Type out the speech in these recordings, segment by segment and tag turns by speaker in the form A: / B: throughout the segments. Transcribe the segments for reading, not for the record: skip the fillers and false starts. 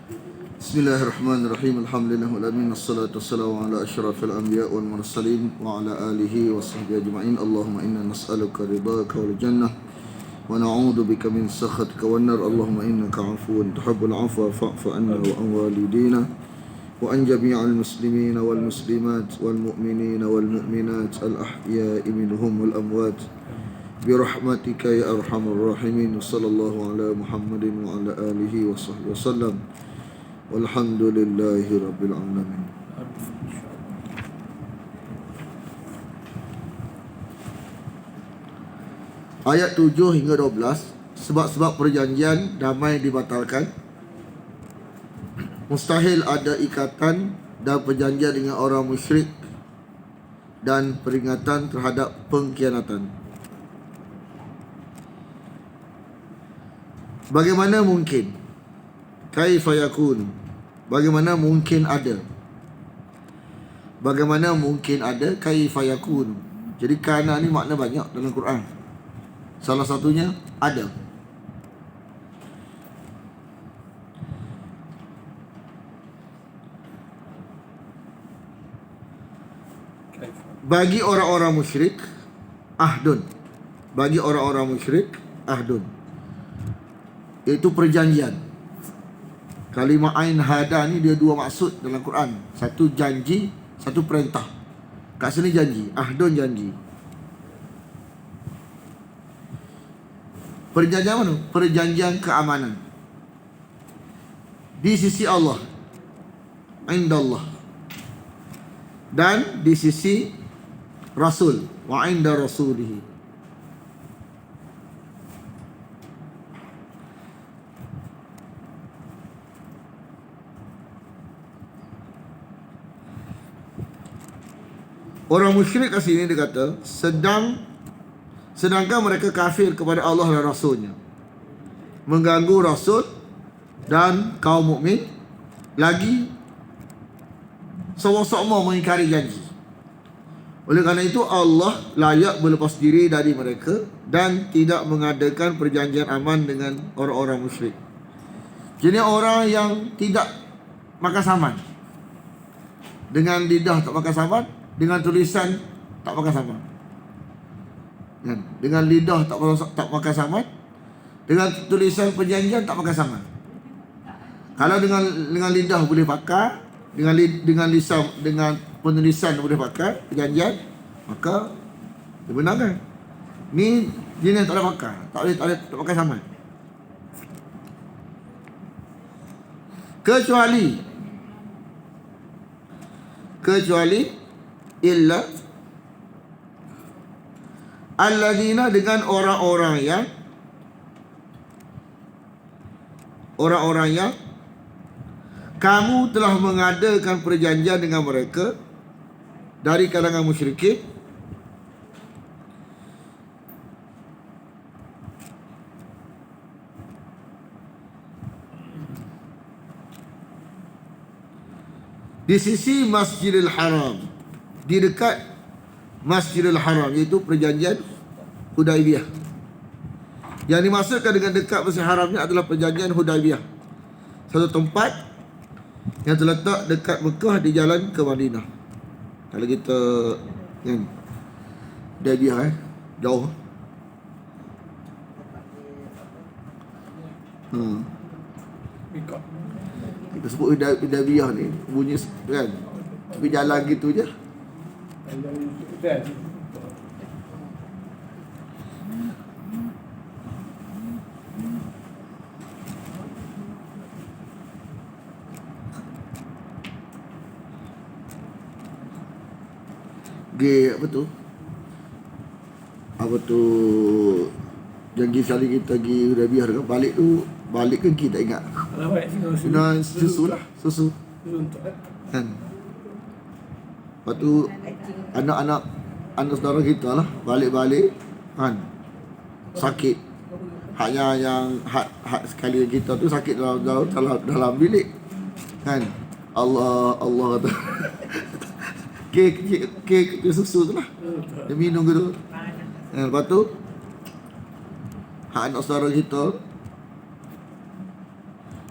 A: Bismillahirrahmanirrahim. Alhamdulillahirabbil alamin. Wassalatu wassalamu ala asyrafil anbiya wal mursalin wa ala alihi washabbihi ajma'in. Allahumma inna nas'aluka ridhaka wal jannah wa na'udzu bika min sakhatika wan nar. Allahumma innaka 'afuwun tuhibbul 'afwa fa'fu 'anna wa an walidina wa an jami'al muslimina wal muslimat wal mu'minina wal mu'minat al ahya'i minhum wal amwat birahmatika ya arhamar rahimin. Sallallahu ala Muhammadin wa ala alihi wa sahbihi wasallam. Walhamdulillahi rabbil alamin. Ayat 7 hingga 12. Sebab-sebab perjanjian damai dibatalkan. Mustahil ada ikatan dan perjanjian dengan orang musyrik, dan peringatan terhadap pengkhianatan. Bagaimana mungkin? Kaifa yakun? Bagaimana mungkin ada? Bagaimana mungkin ada? Kaifa yakun? Jadi kana ni makna banyak dalam Quran. Salah satunya ada. Bagi orang-orang musyrik ahdun. Bagi orang-orang musyrik ahdun, iaitu perjanjian. Kalimah ain hada ni dia dua maksud dalam Quran. Satu janji, satu perintah. Kat sini janji, ahdun janji. Perjanjian mana? Perjanjian keamanan di sisi Allah, indallah, dan di sisi Rasul, wa inda rasulihi. Orang musyrik kat sini dia kata sedangkan mereka kafir kepada Allah dan Rasulnya, mengganggu Rasul dan kaum mukmin, lagi sama-sama mengingkari janji. Oleh kerana itu Allah layak berlepas diri dari mereka dan tidak mengadakan perjanjian aman dengan orang-orang musyrik. Jadi orang yang tidak makan saman, dengan lidah tak makan saman, dengan tulisan tak makan saman, dengan lidah tak makan saman, dengan tulisan perjanjian tak makan saman. Kalau dengan lidah boleh pakai, dengan lisan, dengan penulisan boleh pakai perjanjian, maka dibenarkan. Ni jenis tak boleh pakai, tak pakai saman. Kecuali illa alladzina, dengan orang-orang yang kamu telah mengadakan perjanjian dengan mereka dari kalangan musyrikin, di sisi Masjidil Haram, di dekat Masjidil Haram, iaitu perjanjian Hudaibiyah. Yang dimaksudkan dengan dekat Masjidil Haram ni adalah perjanjian Hudaibiyah, satu tempat yang terletak dekat Mekah di jalan ke Madinah. Kalau kita kan Hudaibiyah jauh. Kita sebut Hudaibiyah ni bunyi kan, tapi jalan gitu je. Apa tu janji sekali kita pergi Hudaibiyah kan, balik ke kita ingat. Nah, susu kan. Lepas tu anak saudara kita lah balik kan, sakit. Haknya yang hak sekali kita tu sakit dalam bilik kan. Allah kata kek susu tu lah dia minum gitu. Lepas tu hak anak saudara kita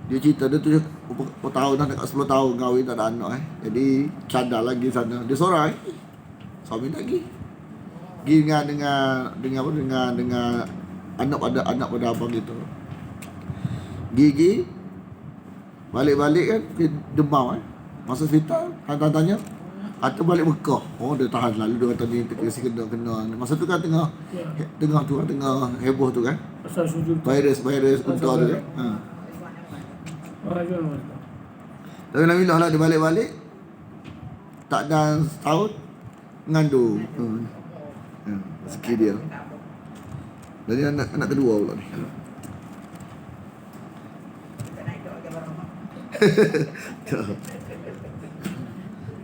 A: Dia cerita dia tu berapa tahun dah, dekat 10 tahun kahwin tak ada anak Jadi cadar lagi sana. Dia seorang suami lagi. Pergi dengan anak pada abang gitu. Gigi balik-balik kan dia demam Masa hospital tanya atau balik Mekah. Oh, dia tahan lalu dia kata ni kasi kena. Masa tu kan tengah heboh tu kan.
B: Asal sujud.
A: Virus unta tu kan. Tapi alhamdulillah lah dia balik-balik tak ada setahun mengandung. Rezeki dia. Jadi anak kedua pula ni.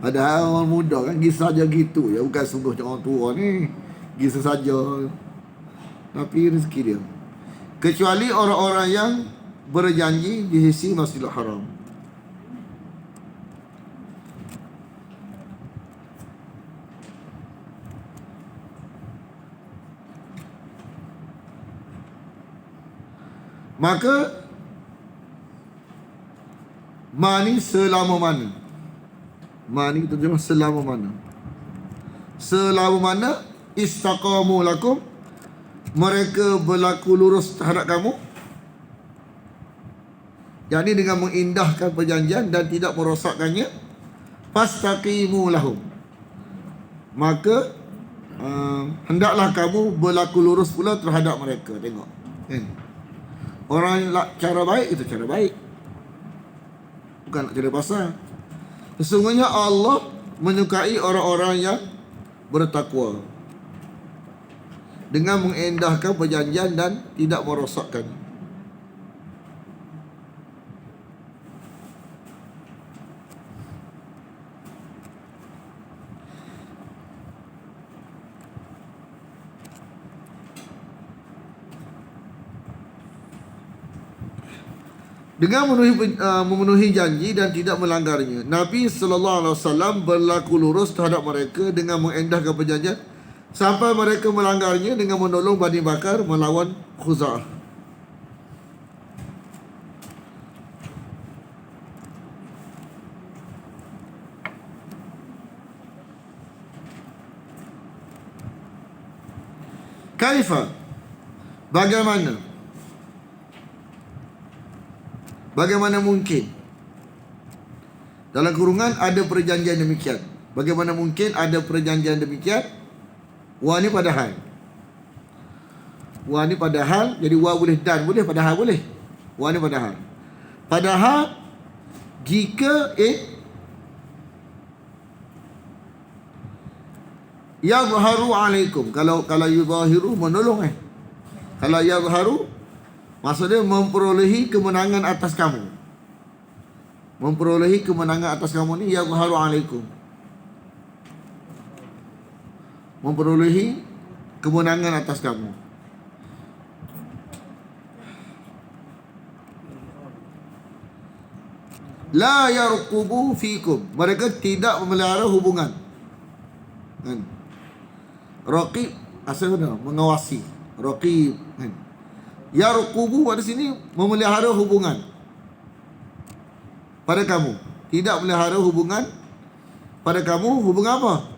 A: Padahal orang muda kan kisah saja gitu ya, bukan sungguh macam orang tua ni. Kisah saja. Tapi rezeki dia. Kecuali orang-orang yang berjanji di sisi Masjidil Haram. Maka mani selama mana? Mani terjemah selama mana? Selama mana istaqamu lakum, mereka berlaku lurus terhadap kamu, yakni dengan mengindahkan perjanjian dan tidak merosakkannya, fastaqimu lahum, maka hendaklah kamu berlaku lurus pula terhadap mereka. Tengok kan? Orang cara baik itu cara baik, bukan nak cara pasal. Sesungguhnya Allah menyukai orang-orang yang bertakwa dengan mengindahkan perjanjian dan tidak merosakkan. Dengan memenuhi janji dan tidak melanggarnya, Nabi SAW berlaku lurus terhadap mereka dengan mengindahkan perjanjian sampai mereka melanggarnya dengan menolong Bani Bakar melawan Khuza'ah. Kaifa? Bagaimana mungkin? Dalam kurungan ada perjanjian demikian. Bagaimana mungkin ada perjanjian demikian? Wa ni padahal. Wa ni padahal. Jadi wa boleh dan boleh, padahal boleh. Wa ni padahal. Padahal jika yazharu alaikum. Kalau yuzahiru menolong Kalau yazharu maksudnya memperolehi kemenangan atas kamu. Memperolehi kemenangan atas kamu ni yazharu alaikum. Memperolehi kemenangan atas kamu. La yarqubu fikum. Mereka tidak memelihara hubungan. Kan? Raqib asal mana? Mengawasi. Raqib kan? Yarqubu pada sini memelihara hubungan pada kamu. Tidak melihara hubungan pada kamu. Hubungan apa?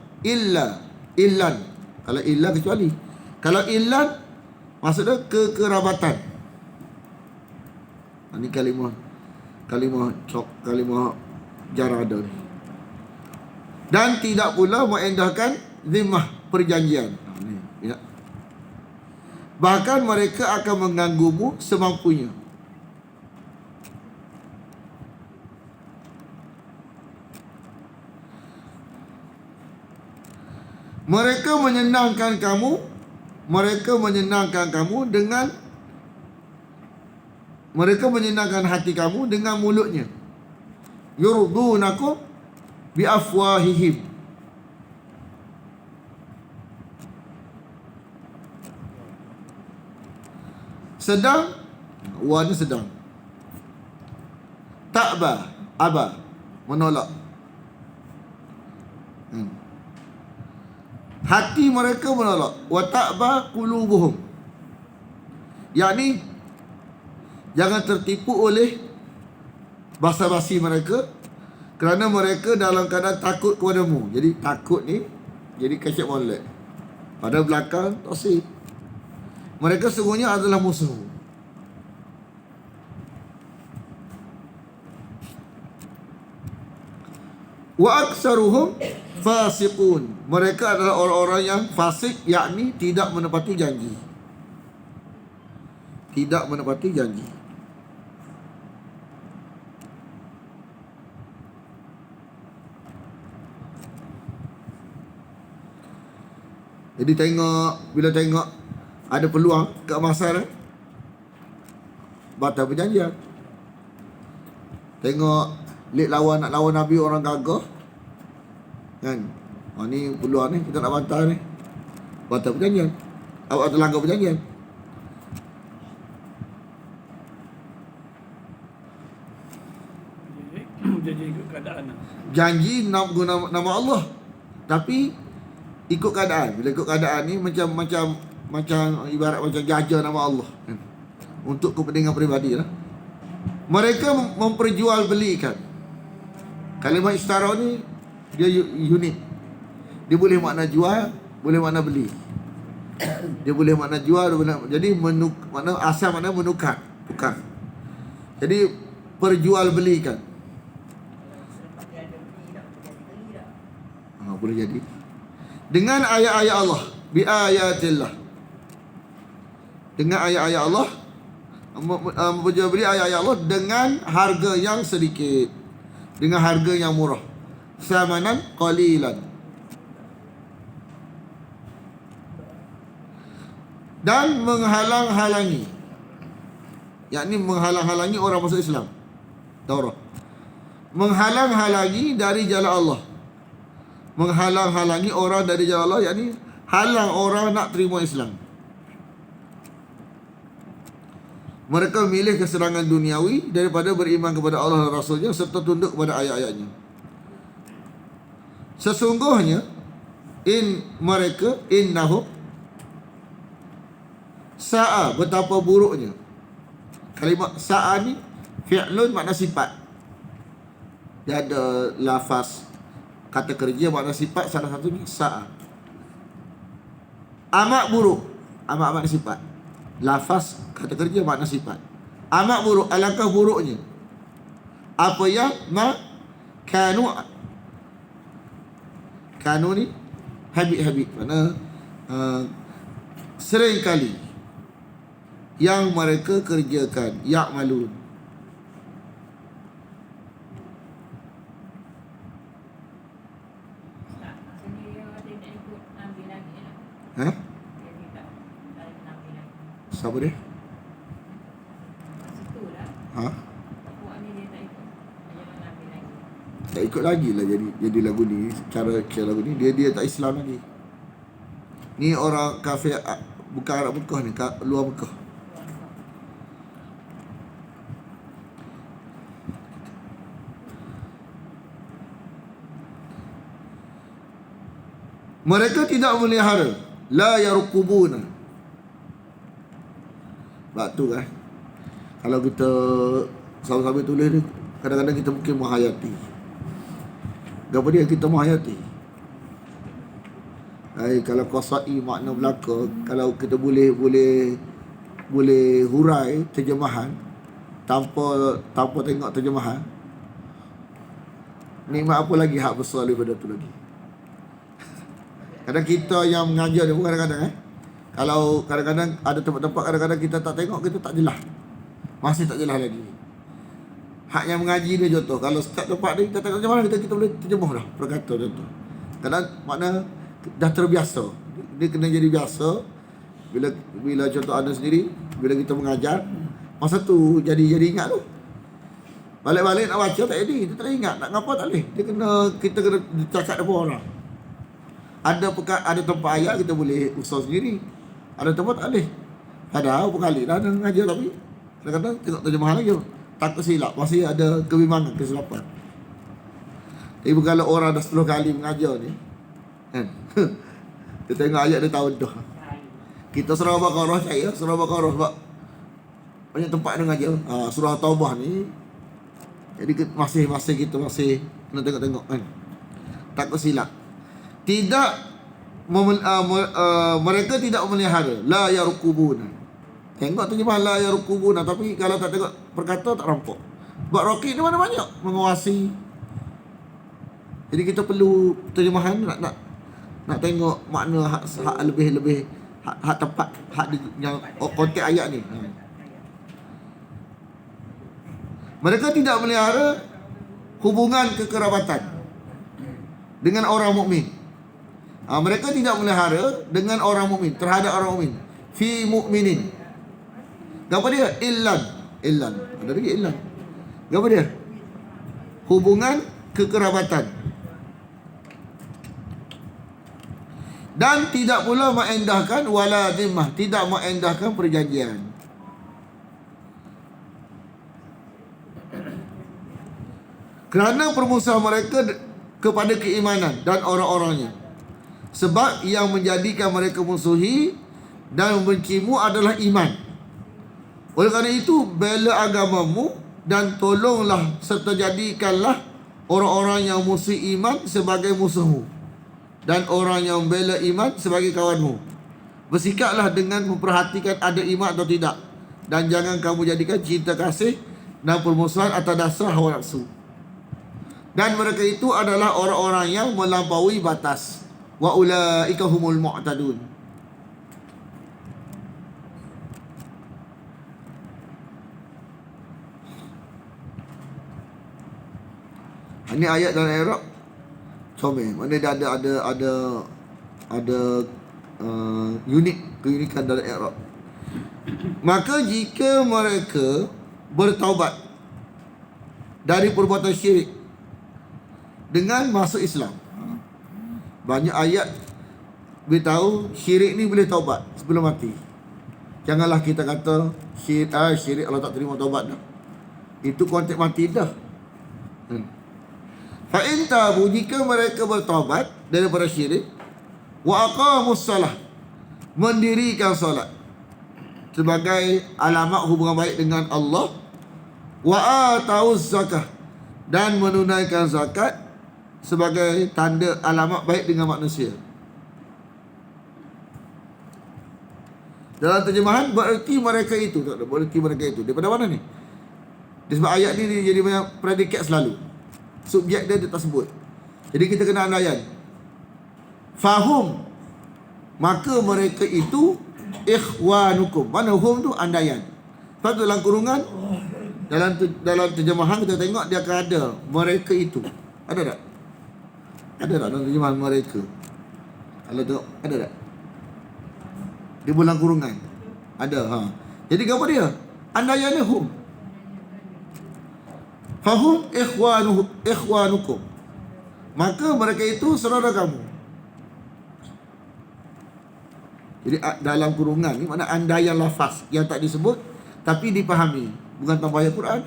A: Illan. Kalau illa kecuali. Kalau illan maksudnya kekerabatan. Ini kalimah jarada ni. Dan tidak pula mengindahkan zimmah perjanjian. Ya. Bahkan mereka akan mengganggumu semampunya. Mereka menyenangkan kamu dengan mereka menyenangkan hati kamu dengan mulutnya. Yurdunakum bi afwahihim. Sedang, wa ni sedang. Ta'ba, aba, menolak. Hati mereka menolak. Wa ta'ba qulubuhum. Yakni jangan tertipu oleh basa-basi mereka, kerana mereka dalam keadaan takut kepadamu. Jadi takut ni jadi kecek molek. Pada belakang toksik. Mereka sungguhnya adalah musuh. Wa aksaruhum fasiqun. Mereka adalah orang-orang yang fasik, yakni tidak menepati janji. Tidak menepati janji. Jadi bila tengok ada peluang kat masa ni, batal perjanjian. Tengok nak lawan Nabi orang gagah, kan? Ni peluang ni, kita nak bantah ni, batal perjanjian. Awak terlanggar perjanjian.
B: Janji ikut keadaan.
A: Janji nak guna nama Allah, tapi ikut keadaan. Bila ikut keadaan ni macam ibarat macam jajah nama Allah, kan? Untuk kepentingan peribadi lah. Mereka memperjualbelikan. Kalimah istara ni dia unik. Dia boleh makna jual, boleh makna beli. Dia boleh makna jual, jadi makna asal makna menukar, tukar. Jadi perjualbelikan. Boleh jadi dengan ayat-ayat Allah, bi ayatillah. Dengan ayat-ayat Allah, memperjualbeli ayat-ayat Allah dengan harga yang sedikit, dengan harga yang murah. Samanan qalilan. Dan menghalang-halangi, yakni menghalang-halangi orang masuk Islam. Taurat. Menghalang-halangi dari jalan Allah. Menghalang-halangi orang dari jalan Allah, yakni halang orang nak terima Islam. Mereka memilih kesenangan duniawi daripada beriman kepada Allah dan Rasulnya serta tunduk kepada ayat-ayatnya. Sesungguhnya innahum sa'a, betapa buruknya. Kalimat sa'a ni fi'lun makna sifat. Dia ada lafaz kata kerja makna sifat, salah satunya sa'a. Amat buruk, amat makna sifat. Lafaz kata kerja makna sifat. Amat buruk, alangkah buruknya apa yang kanu ni habit makna sering kali yang mereka kerjakan, ya'malun. Ha? Siapa dia? Ha? Tak ikut lagi lah jadi lagu ni. Cara lagu ni dia tak Islam lagi. Ni orang kafir, bukan Arab Mekah ni, luar Mekah. Mereka tidak melihara, la yarqubuna. Sebab tu kan, kalau kita sama-sama tulis ni, kadang-kadang kita mungkin menghayati. Apa dia kita menghayati? Kalau qasai makna belaka, kalau kita boleh hurai terjemahan tanpa tengok terjemahan, nikmat apa lagi hak besar daripada tu lagi. Kadang kita yang mengajar ni pun kadang-kadang kalau kadang-kadang ada tempat-tempat kadang-kadang kita tak tengok, kita tak jelas. Masih tak jelas lagi. Hak yang mengaji dia contoh. Kalau setiap tempat ni kita tengok macam mana kita boleh terjemah dah perkata contoh. Kadang makna dah terbiasa. Dia kena jadi biasa. Bila contoh anda sendiri, bila kita mengajar, masa tu jadi ingat tu. Balik-balik nak baca tak jadi, kita tak ingat, nak ngapa tak boleh. Kita kena cakap depan orang. Ada tempat ayat kita boleh usaha sendiri. Ada tempat tak boleh. Kadang berapa kali dah mengajar tapi kadang-kadang tengok terjemahan lagi. Takut silap, masih ada kebimbangan, kesilapan. Tapi kalau orang dah 10 kali mengajar ni, kan? Kita tengok ayat dia tahu dah. Kita surah Baqarah saya, surah Baqarah sebab banyak tempat dia mengajar. Surah Taubah ni Jadi masih kita masih kena tengok-tengok kan. Takut silap. Tidak mereka tidak memelihara, la yarqubuna. Tengok terjemahan la yarqubuna, tapi kalau tak tengok perkata tak nampak. Bab raqib ni mana banyak menguasai. Jadi kita perlu terjemahan nak tengok makna hak lebih hak tepat, hak yang konteks ayat ni. Mereka tidak melihara hubungan kekerabatan dengan orang mukmin. Mereka tidak melihara dengan orang mukmin, terhadap orang mukmin. Fi mukminin. Apa dia? Illan. Ada lagi illan. Apa dia? Hubungan kekerabatan. Dan tidak pula mengendahkan wala zimmah, tidak mengendahkan perjanjian. Kerana permusuhan mereka kepada keimanan dan orang-orangnya. Sebab yang menjadikan mereka musuhi dan membencimu adalah iman. Oleh kerana itu, bela agamamu dan tolonglah serta jadikanlah orang-orang yang musuh iman sebagai musuhmu, dan orang yang bela iman sebagai kawanmu. Bersikaplah dengan memperhatikan ada iman atau tidak, dan jangan kamu jadikan cinta kasih dan permusuhan atas dasar hawa nafsu. Dan mereka itu adalah orang-orang yang melampaui batas. Wa ulaika humul mu'tadun. Ini ayat dalam Arab comel. Mana dia ada keunikan dalam Arab. Maka jika mereka bertaubat dari perbuatan syirik dengan masuk Islam, banyak ayat beritahu syirik ni boleh taubat sebelum mati. Janganlah kita kata syirik Allah tak terima taubat dah. Itu konteks mati dah. Fa in tabu, jika mereka bertaubat daripada syirik, wa aqamus salah, mendirikan solat sebagai alamat hubungan baik dengan Allah, wa atauz zakah, dan menunaikan zakat sebagai tanda alamat baik dengan manusia. Dalam terjemahan, bererti mereka itu. Tak ada bererti mereka itu. Daripada mana ni? Sebab ayat ni dia jadi banyak predikat selalu. Subjek dia tak sebut. Jadi kita kena andaian. Fahum, maka mereka itu ikhwanukum. Mana hum tu? Andaian. Lepas tu dalam kurungan, dalam terjemahan kita tengok dia akan ada mereka itu. Ada tak? Ada tak dalam terjemahan mereka? Kalau tengok, ada tak? Di bulan kurungan ada. Jadi apa dia? Andaiannya hum. Fahum ikhwanukum. Maka mereka itu saudara kamu. Jadi dalam kurungan ni makna andaian lafaz yang tak disebut tapi dipahami, bukan tambah ayat Quran.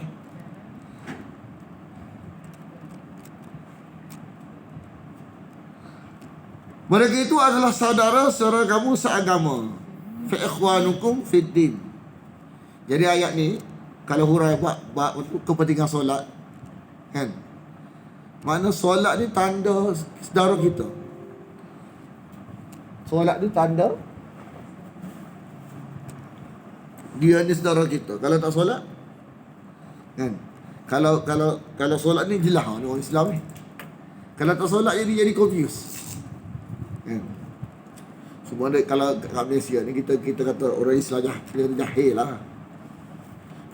A: Mereka itu adalah saudara-saudara kamu seagama. Fa ikhwanukum fid din. Jadi ayat ni kalau hurai buat kepentingan solat, kan? Mana solat ni tanda saudara kita. Solat ni tanda dia ni saudara kita. Kalau tak solat, kan? Kalau solat ni jelas ni orang Islam ni. Kalau tak solat jadi confused. Kan? Semua ada, kalau kat Malaysia ni kita kata orang Islam jahil lah.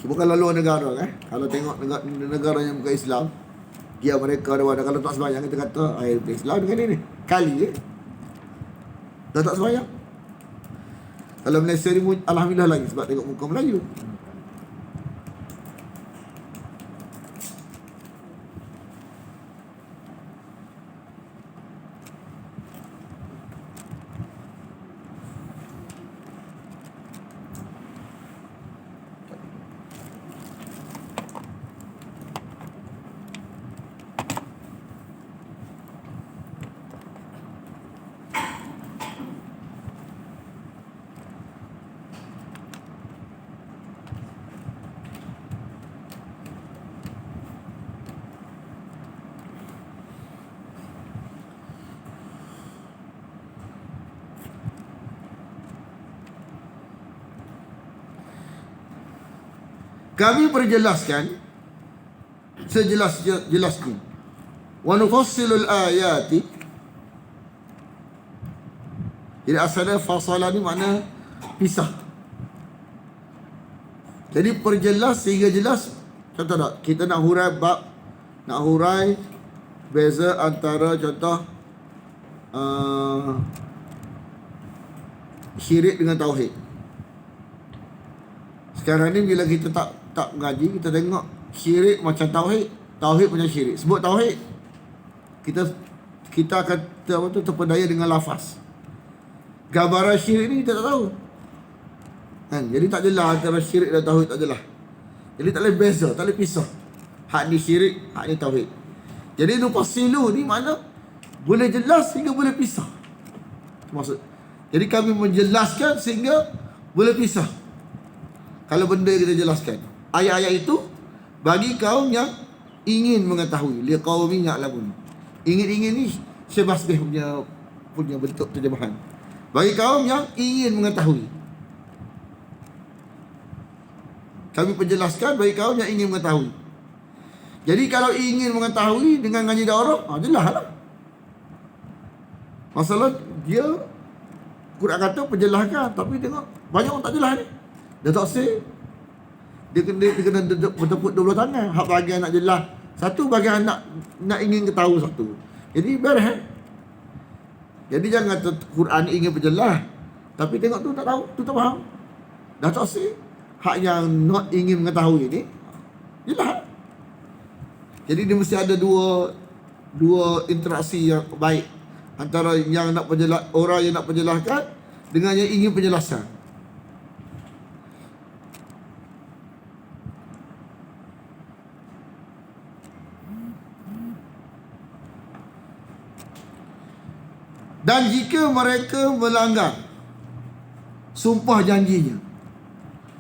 A: Cuma kalau luar negara kan, kalau tengok negara yang bukan Islam, dia mereka ada kalau tak sembahyang kita kata Islam dengan ini kali je. Dah tak sembahyang. Kalau Malaysia ni alhamdulillah lagi sebab tengok muka Melayu. Kami perjelaskan sejelas-jelasnya. Wa nufassilul ayati. Jadi asalnya fasala ni makna pisah. Jadi perjelas sehingga jelas. Contoh tak? Kita nak hurai bab, nak hurai beza antara contoh syirik dengan tauhid. Sekarang ni bila kita tak mengaji, kita tengok syirik macam tauhid, tauhid macam syirik. Sebut tauhid, kita akan terpedaya dengan lafaz. Gambaran syirik ni kita tak tahu kan? Jadi tak jelas antara syirik dan tauhid, tak jelas. Jadi tak boleh beza, tak boleh pisah. Hak ni syirik, hak ni tauhid. Jadi nufassilu ni makna boleh jelas sehingga boleh pisah. Maksud. Jadi kami menjelaskan sehingga boleh pisah. Kalau benda kita jelaskan, ayat-ayat itu bagi kaum yang ingin mengetahui, liqaumin ya'lamun. Ingin ni Syekh Basbih punya bentuk terjemahan. Bagi kaum yang ingin mengetahui. Kami penjelaskan bagi kaum yang ingin mengetahui. Jadi kalau ingin mengetahui dengan ngaji daurah, jelas lah. Masalah dia Quran kata penjelaskan, tapi tengok banyak orang tak jelas ni. Dia tak say. Dia kena bertepuk dua belah tangan. Hak bahagian nak jelas satu, bahagian nak ingin ketahui satu. Jadi beres. Jadi jangan kata Quran ingin berjelas, tapi tengok tu tak tahu, tu tak faham. Dah tak say. Hak yang not ingin mengetahui ni jelas. Jadi dia mesti ada dua interaksi yang baik antara yang nak orang yang nak penjelaskan dengan yang ingin penjelasan. Dan jika mereka melanggar sumpah janjinya,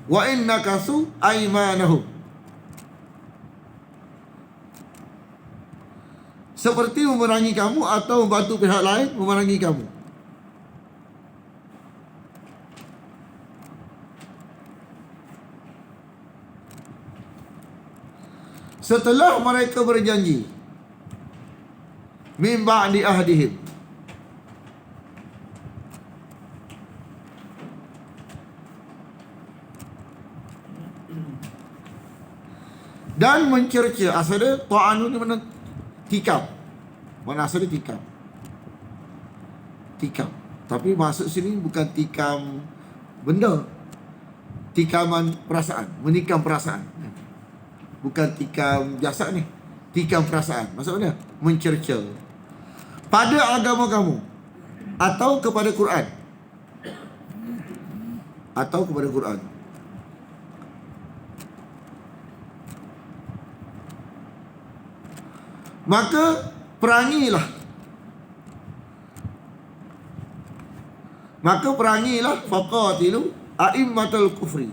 A: wa in nakasu aymanahum, seperti memerangi kamu atau membantu pihak lain memerangi kamu. Setelah mereka berjanji min ba'di ahdihim, dan mencerca. Asal dia ta'anu ni mana? Tikam. Mana asal dia tikam? Tikam. Tapi maksud sini bukan tikam benda, tikaman perasaan, menikam perasaan. Bukan tikam jasad ni, tikam perasaan. Maksudnya mencerca pada agama kamu atau kepada Quran, atau kepada Quran. Maka perangilah. Faqatilu a'immatul kufri.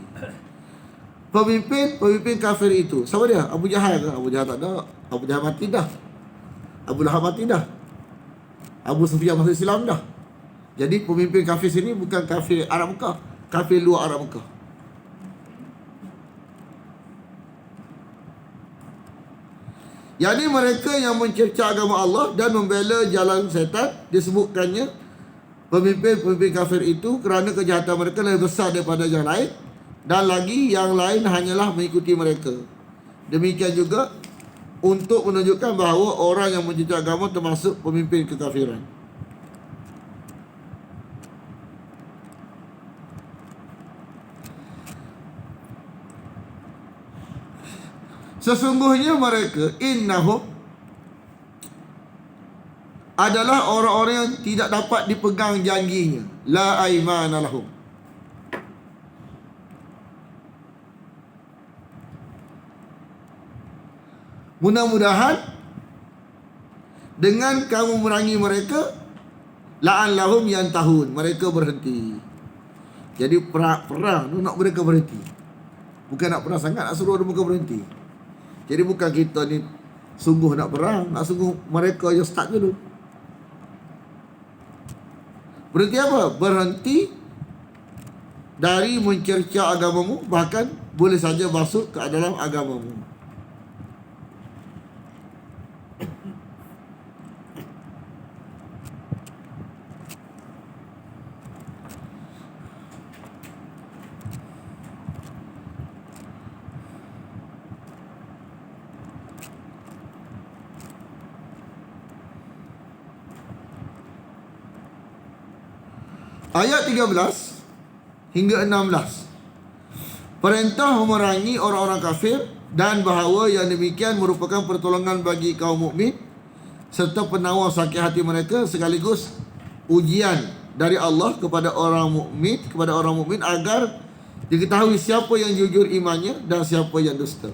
A: Pemimpin kafir itu. Siapa dia? Abu Jahal ke? Abu Jahal tak ada. Abu Jahal mati dah. Abu Lahab mati dah. Abu Sufyan masuk Islam dah. Jadi pemimpin kafir sini bukan kafir Arab Mekah, kafir luar Arab Mekah. Jadi mereka yang mencerca agama Allah dan membela jalan syaitan, disebutkannya pemimpin kafir itu kerana kejahatan mereka lebih besar daripada yang lain, dan lagi yang lain hanyalah mengikuti mereka. Demikian juga untuk menunjukkan bahawa orang yang mencerca agama termasuk pemimpin kekafiran. Sesungguhnya mereka innahum adalah orang-orang yang tidak dapat dipegang janjinya. La aimana lahum. Mudah-mudahan dengan kamu merangi mereka, la'allahum yantahun, mereka berhenti. Jadi perang tu nak mereka berhenti. Bukan nak perang sangat, nak suruh mereka berhenti. Jadi bukan kita ni sungguh nak perang, nak sungguh mereka je start dulu. Berhenti apa? Berhenti dari mencerca agamamu, bahkan boleh saja masuk ke dalam agamamu. Ayat 13 hingga 16. Perintah memerangi orang-orang kafir dan bahawa yang demikian merupakan pertolongan bagi kaum mukmin serta penawar sakit hati mereka, sekaligus ujian dari Allah kepada orang mukmin agar diketahui siapa yang jujur imannya dan siapa yang dusta.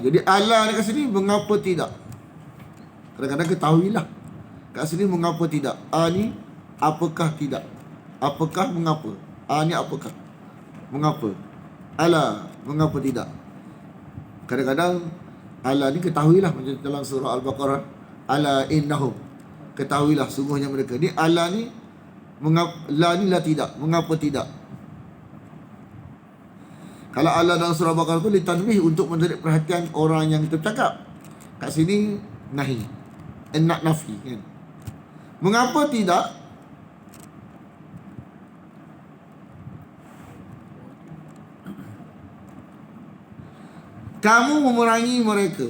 A: Jadi Allah ni kat sini mengapa tidak? Kadang-kadang ketahuilah. Kat sini mengapa tidak? Ni apakah tidak? Apakah mengapa? Ni apakah? Mengapa? Allah mengapa tidak? Kadang-kadang Allah ni ketahuilah, macam dalam surah Al-Baqarah, ala innahum, ketahuilah sungguhnya mereka. Ni Allah ni mengapa, la ni lah tidak, mengapa tidak? Kalau Allah dalam surah Al-Baqarah tu litanbih, untuk menarik perhatian orang yang tercakap. Kat sini nahi, nak nafi kan. Mengapa tidak? Kamu memerangi mereka.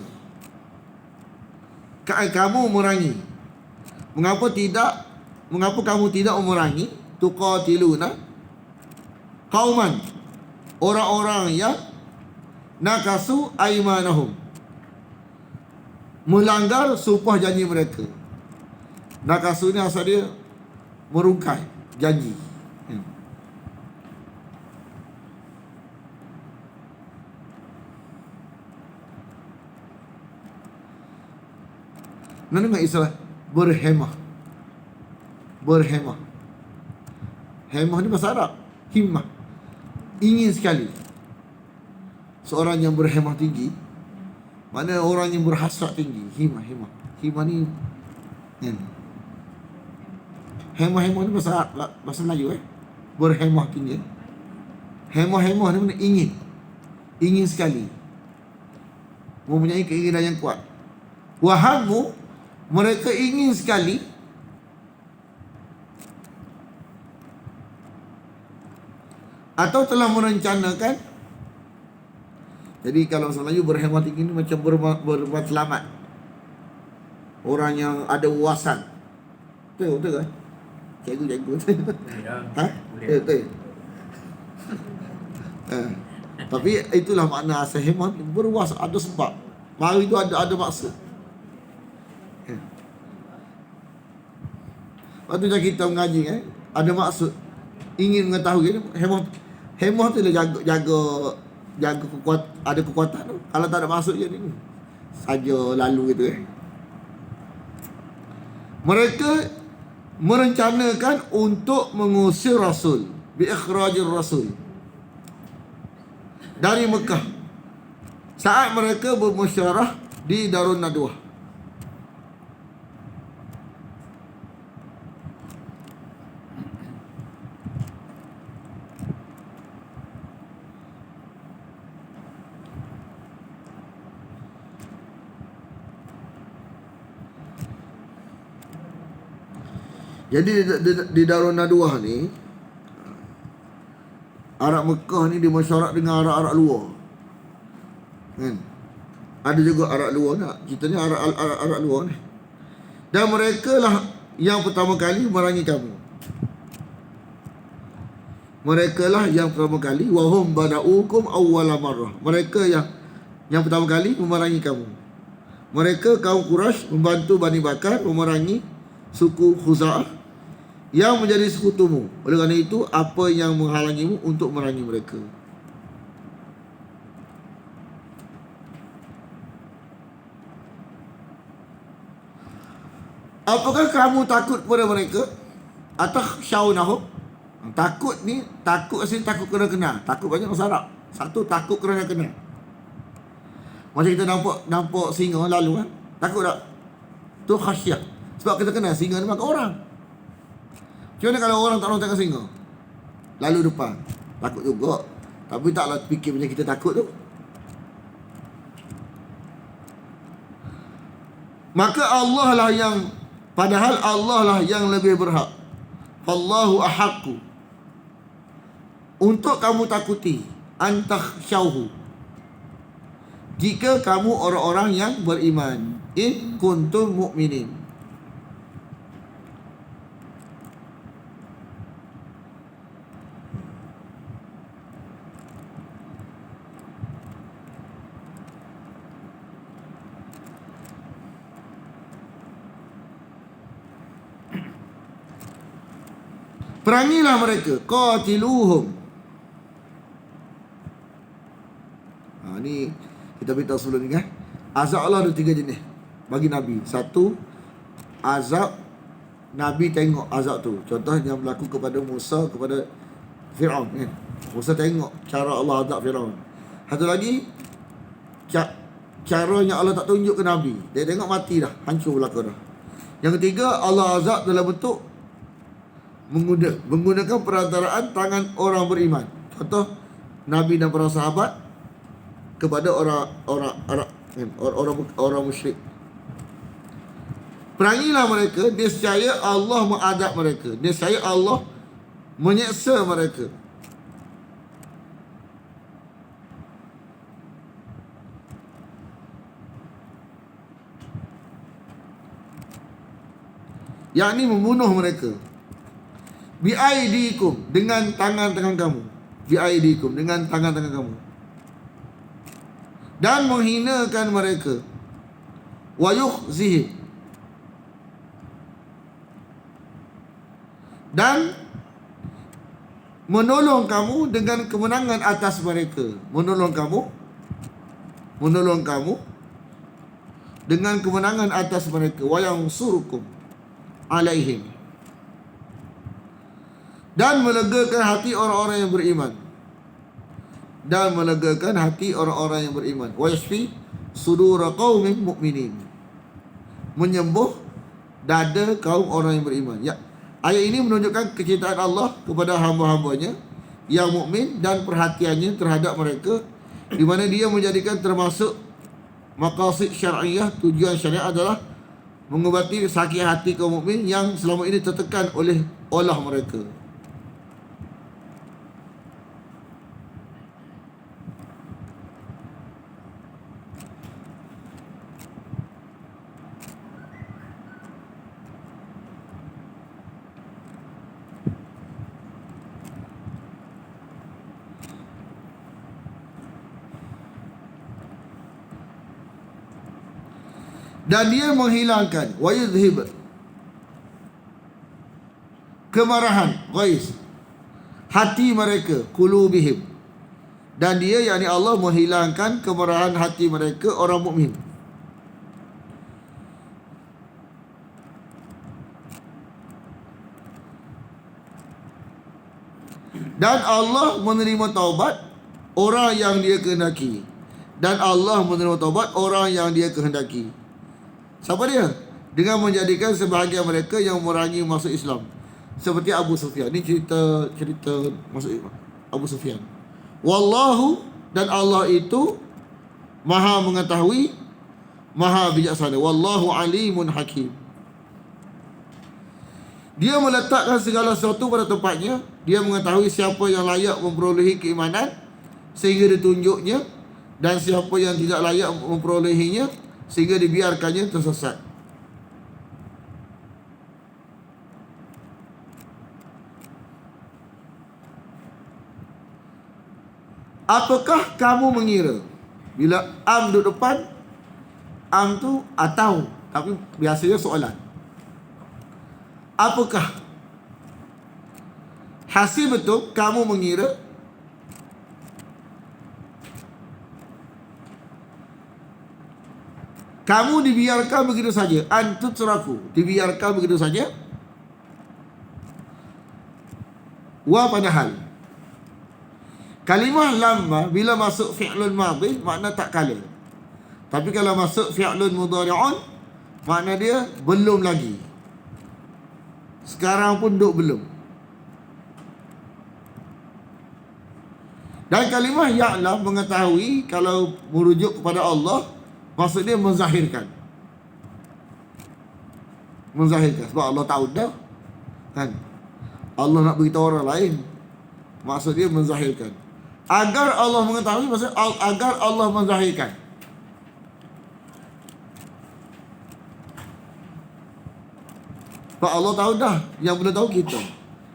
A: Kamu memerangi. Mengapa tidak? Mengapa kamu tidak memerangi? Tuqatiluna qauman, orang-orang yang nakasu aimanahum, melanggar sumpah janji mereka. Nakasu ni asal dia merungkai janji. Nak dengar istilah berhemah. Berhemah. Hemah ni bahasa Arab. Himmah. Ingin sekali. Seorang yang berhemah tinggi, mana orang yang berhasrat tinggi. Himah. Himah ni kan. Hemah ni bahasa Melayu berhemah tinggi. Hemah ni mana ingin. Ingin sekali. Mempunyai keinginan yang kuat. Wahammu, mereka ingin sekali atau telah merencanakan. Jadi kalau bahasa Melayu berhemah tinggi ni macam berbuat selamat, orang yang ada wawasan. Betul kan? Cikgu.
B: Ya.
A: Betul. Tapi itulah makna asal hemah, berwawasan, ada sebab. Mari itu ada maksud. Waktu kita mengaji ada maksud, ingin mengetahui. Hemah tu lah jaga ada kekuatan tu. Kalau tak ada maksud je ni saja lalu gitu Mereka merencanakan untuk mengusir Rasul, bi ikhrajir Rasul, dari Mekah saat mereka bermusyawarah di Darun Nadwah. Jadi di Darun Nadwah ni, Arab Mekah ni dia mesyuarat dengan Arab luar. Kan? Ada juga Arab luar nak. Kita ni Arab luar ni. Dan mereka lah yang pertama kali memerangi kamu. Mereka lah yang pertama kali, wahum bada'ukum awwala marrah. Mereka yang pertama kali memerangi kamu. Mereka kaum Quraisy membantu Bani Bakar memerangi suku Khuza'ah yang menjadi sekutumu. Oleh kerana itu, apa yang menghalangimu untuk memerangi mereka? Apakah kamu takut kepada mereka? Atau syaunahum? Takut ni, takut asli takut kena. Takut banyak bahasa Arab. Satu, takut kerana kena. Macam kita nampak singa lalu kan, takut tak? Tu khasyah. Sebab kita kenal singa ni makan orang. Macam mana kalau orang tak nak tengok singa lalu depan? Takut juga. Tapi taklah fikir macam kita takut tu. Maka Allah lah yang, padahal Allah lah yang lebih berhak. Fallahu ahaqqu, untuk kamu takuti, antakhsyauhu, jika kamu orang-orang yang beriman, in kuntum mu'minin. Perangilah mereka, qatiluhum. Ni kita beritahu sebelum ni kan. Azab Allah ada 3 jenis bagi Nabi. Satu, azab Nabi tengok azab tu. Contoh yang berlaku kepada Musa, kepada Fir'aun kan. Musa tengok cara Allah azab Fir'aun. Satu lagi, cara yang Allah tak tunjuk ke Nabi. Dia tengok mati dah, hancur belaka dah. Yang ketiga, Allah azab dalam bentuk menggunakan perantaraan tangan orang beriman. Contoh, Nabi dan para sahabat kepada orang musyrik. Perangilah mereka, nescaya Allah mengadab mereka, nescaya Allah menyeksa mereka. Yakni membunuh mereka. Biaidikum, dengan tangan-tangan kamu. Biaidikum, dengan tangan-tangan kamu. Dan menghinakan mereka. Wa yukhzihim, dan menolong kamu dengan kemenangan atas mereka. Menolong kamu dengan kemenangan atas mereka. Wa yansurukum alaihim, dan melegakan hati orang-orang yang beriman. Dan melegakan hati orang-orang yang beriman. Wa yashfi sudura qaumin mu'minin, menyembuh dada kaum orang yang beriman. Ya, ayat ini menunjukkan kecintaan Allah kepada hamba-hambanya yang mukmin dan perhatiannya terhadap mereka, di mana dia menjadikan termasuk maqasid syar'iyah, tujuan syariat adalah mengubati sakit hati kaum mukmin yang selama ini tertekan oleh olah mereka. Dan dia menghilangkan, wa yudhib, kemarahan, ghais, hati mereka, qulubihim. Dan dia, yakni Allah, menghilangkan kemarahan hati mereka, orang mukmin. Dan Allah menerima taubat orang yang dia kehendaki. Dan Allah menerima taubat orang yang dia kehendaki. Siapa dia? Dengan menjadikan sebahagian mereka yang memerangi masuk Islam, seperti Abu Sufyan. Ini cerita masuk Abu Sufyan. Wallahu, dan Allah itu Maha mengetahui, Maha bijaksana. Wallahu alimun hakim. Dia meletakkan segala sesuatu pada tempatnya. Dia mengetahui siapa yang layak memperolehi keimanan sehingga ditunjuknya, dan siapa yang tidak layak memperolehinya sehingga dibiarkannya tersesat. Apakah kamu mengira? Bila am duduk depan, am tu atau, tapi biasanya soalan. Apakah? Hasil betul kamu mengira? Kamu dibiarkan begitu saja. Antutraku, dibiarkan begitu saja. Wa padahal Kalimah lamma bila masuk fi'lun madhi makna tak kala. Tapi kalau masuk fi'lun mudhari'un makna dia belum lagi. Sekarang pun duk belum. Dan kalimah ya'lam mengetahui kalau merujuk kepada Allah maksud dia menzahirkan. Menzahirkan sebab Allah tahu dah kan. Allah nak beritahu orang lain. Maksud dia menzahirkan. Agar Allah mengetahui maksud agar Allah menzahirkan. Sebab Allah tahu dah, yang belum tahu kita.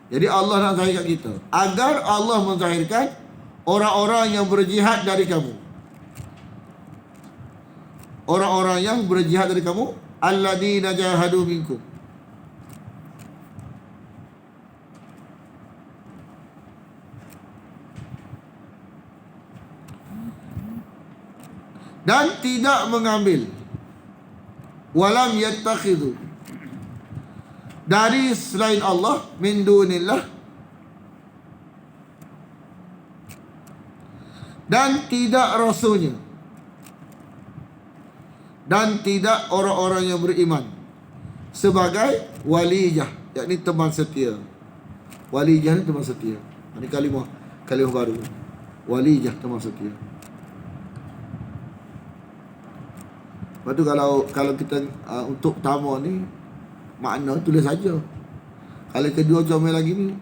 A: Jadi Allah nak zahirkan kita agar Allah menzahirkan orang-orang yang berjihad dari kamu. Orang-orang yang berjihad dari kamu, alladzina jahadu minkum. Dan tidak mengambil walam yattakhidhu dari selain Allah min dunillah, dan tidak rasulnya, dan tidak orang-orang yang beriman sebagai waliyah, yakni teman setia. Waliyah ni teman setia. Ini kalimah baru. Waliyah, teman setia. Lepas tu kalau kita untuk pertama ni makna tulis saja. Kalau kedua comel lagi ni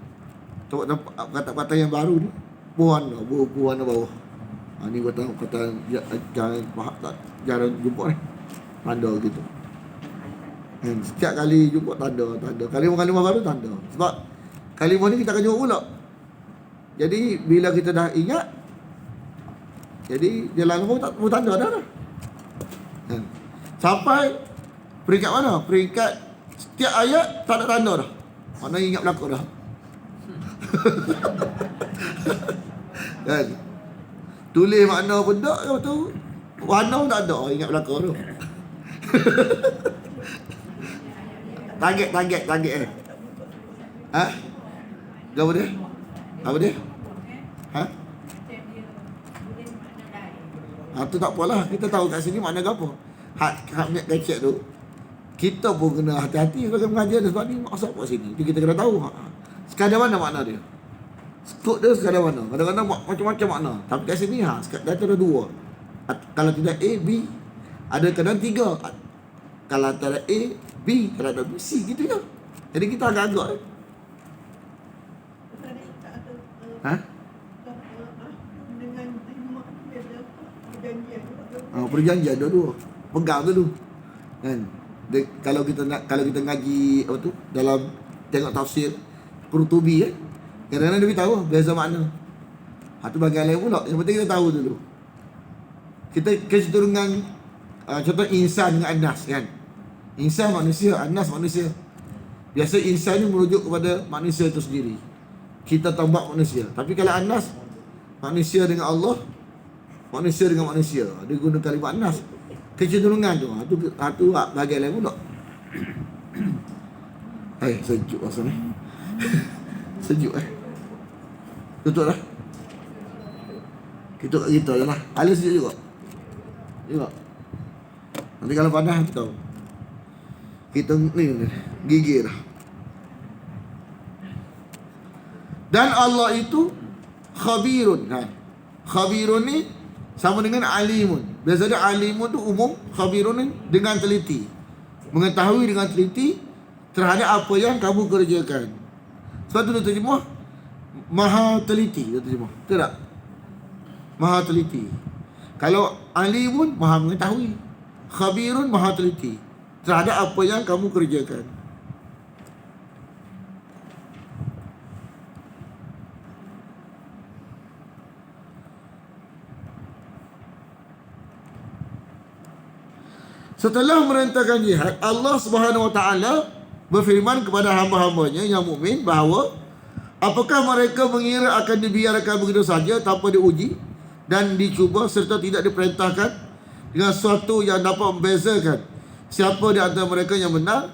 A: kata-kata yang baru ni buana bawah. Ni kata jarang jumpa ni. Tanda gitu. Setiap kali jumpa tanda. Kalimah baru tanda. Sebab kalimah ni kita akan jumpa pula. Jadi bila kita dah ingat, jadi jalan pun tak perlu tanda dah. Sampai peringkat mana? Peringkat setiap ayat tak ada tanda dah. Mana ingat belakang dah. Kan? Tulis makna pun tak, tu warna pun tak ada, ingat belakang tu. Target Ha? Apa dia? Ha? Tu tak apalah, kita tahu kat sini makna apa. Hak niat kecek tu kita pun kena hati-hati kalau mengajar dia, sebab ni maksud apa sini. Jadi kita kena tahu sekadar mana makna dia. Skop dia sekadar mana. Kadang-kadang macam-macam makna. Tapi kat sini data ada dua. Kalau tidak A, B. Ada kadang tiga. Kalau tak ada A, B. Kalau ada B, C. Gitu je. Jadi kita agak-agak perjanjian dua-dua. Pegang dulu. Kan? Kalau kita ngaji apa tu dalam tengok tafsir Qurtubi kadang-kadang dia tahu beza makna. Tu bagian lain pula. Yang penting kita tahu dulu. Kita kecenderungan contoh insan dengan anas kan. Insan manusia, anas manusia. Biasa insan ni merujuk kepada manusia itu sendiri. Kita tambah manusia. Tapi kalau anas, manusia dengan Allah, manusia dengan manusia. Dia guna kalimah anas. Kecenderungan tu bagian lain pula. Sejuk rasa ni. Sejuk tutup lah. Kita kat kita je lah. Ala sejuk juga. Tengok. Nanti kalau panas tu tahu. Kita ni gigir dah. Dan Allah itu khabirun. Khabirun ni sama dengan alimun. Biasanya alimun tu umum, khabirun ni dengan teliti. Mengetahui dengan teliti terhadap apa yang kamu kerjakan. Sebab tu dia terjemah maha teliti, dia terjemah. Betul tak? Maha teliti. Kalau alimun maha mengetahui, khabirun maha teliti terhadap apa yang kamu kerjakan. Setelah merintahkan jihad, Allah Subhanahu Wa Taala berfirman kepada hamba-hambanya yang mukmin bahawa apakah mereka mengira akan dibiarkan begitu saja tanpa diuji dan dicuba serta tidak diperintahkan dengan sesuatu yang dapat membezakan siapa di antara mereka yang benar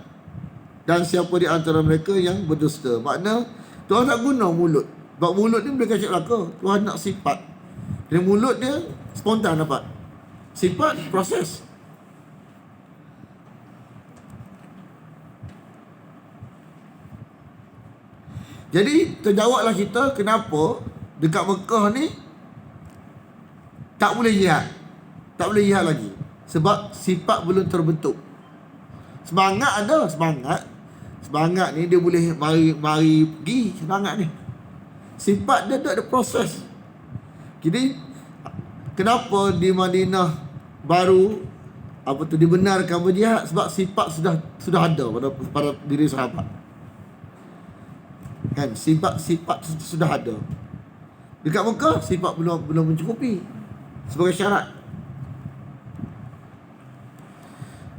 A: dan siapa di antara mereka yang berdusta. Makna Tuhan tak guna mulut Sebab mulut ni boleh kacau belaka. Tuhan nak sifat. Jadi mulut dia spontan dapat. Sifat proses. Jadi terjawablah kita kenapa dekat Mekah ni tak boleh jihad. Tak boleh jihad lagi. Sebab sifat belum terbentuk. Semangat ada, semangat. Semangat ni dia boleh mari pergi semangat ni. Sifat dia tak ada proses. Jadi kenapa di Madinah baru dibenarkan berjihad? Sebab sifat sudah ada pada diri sahabat. Kan, sifat sudah ada. Dekat Mekah sifat belum mencukupi sebagai syarat.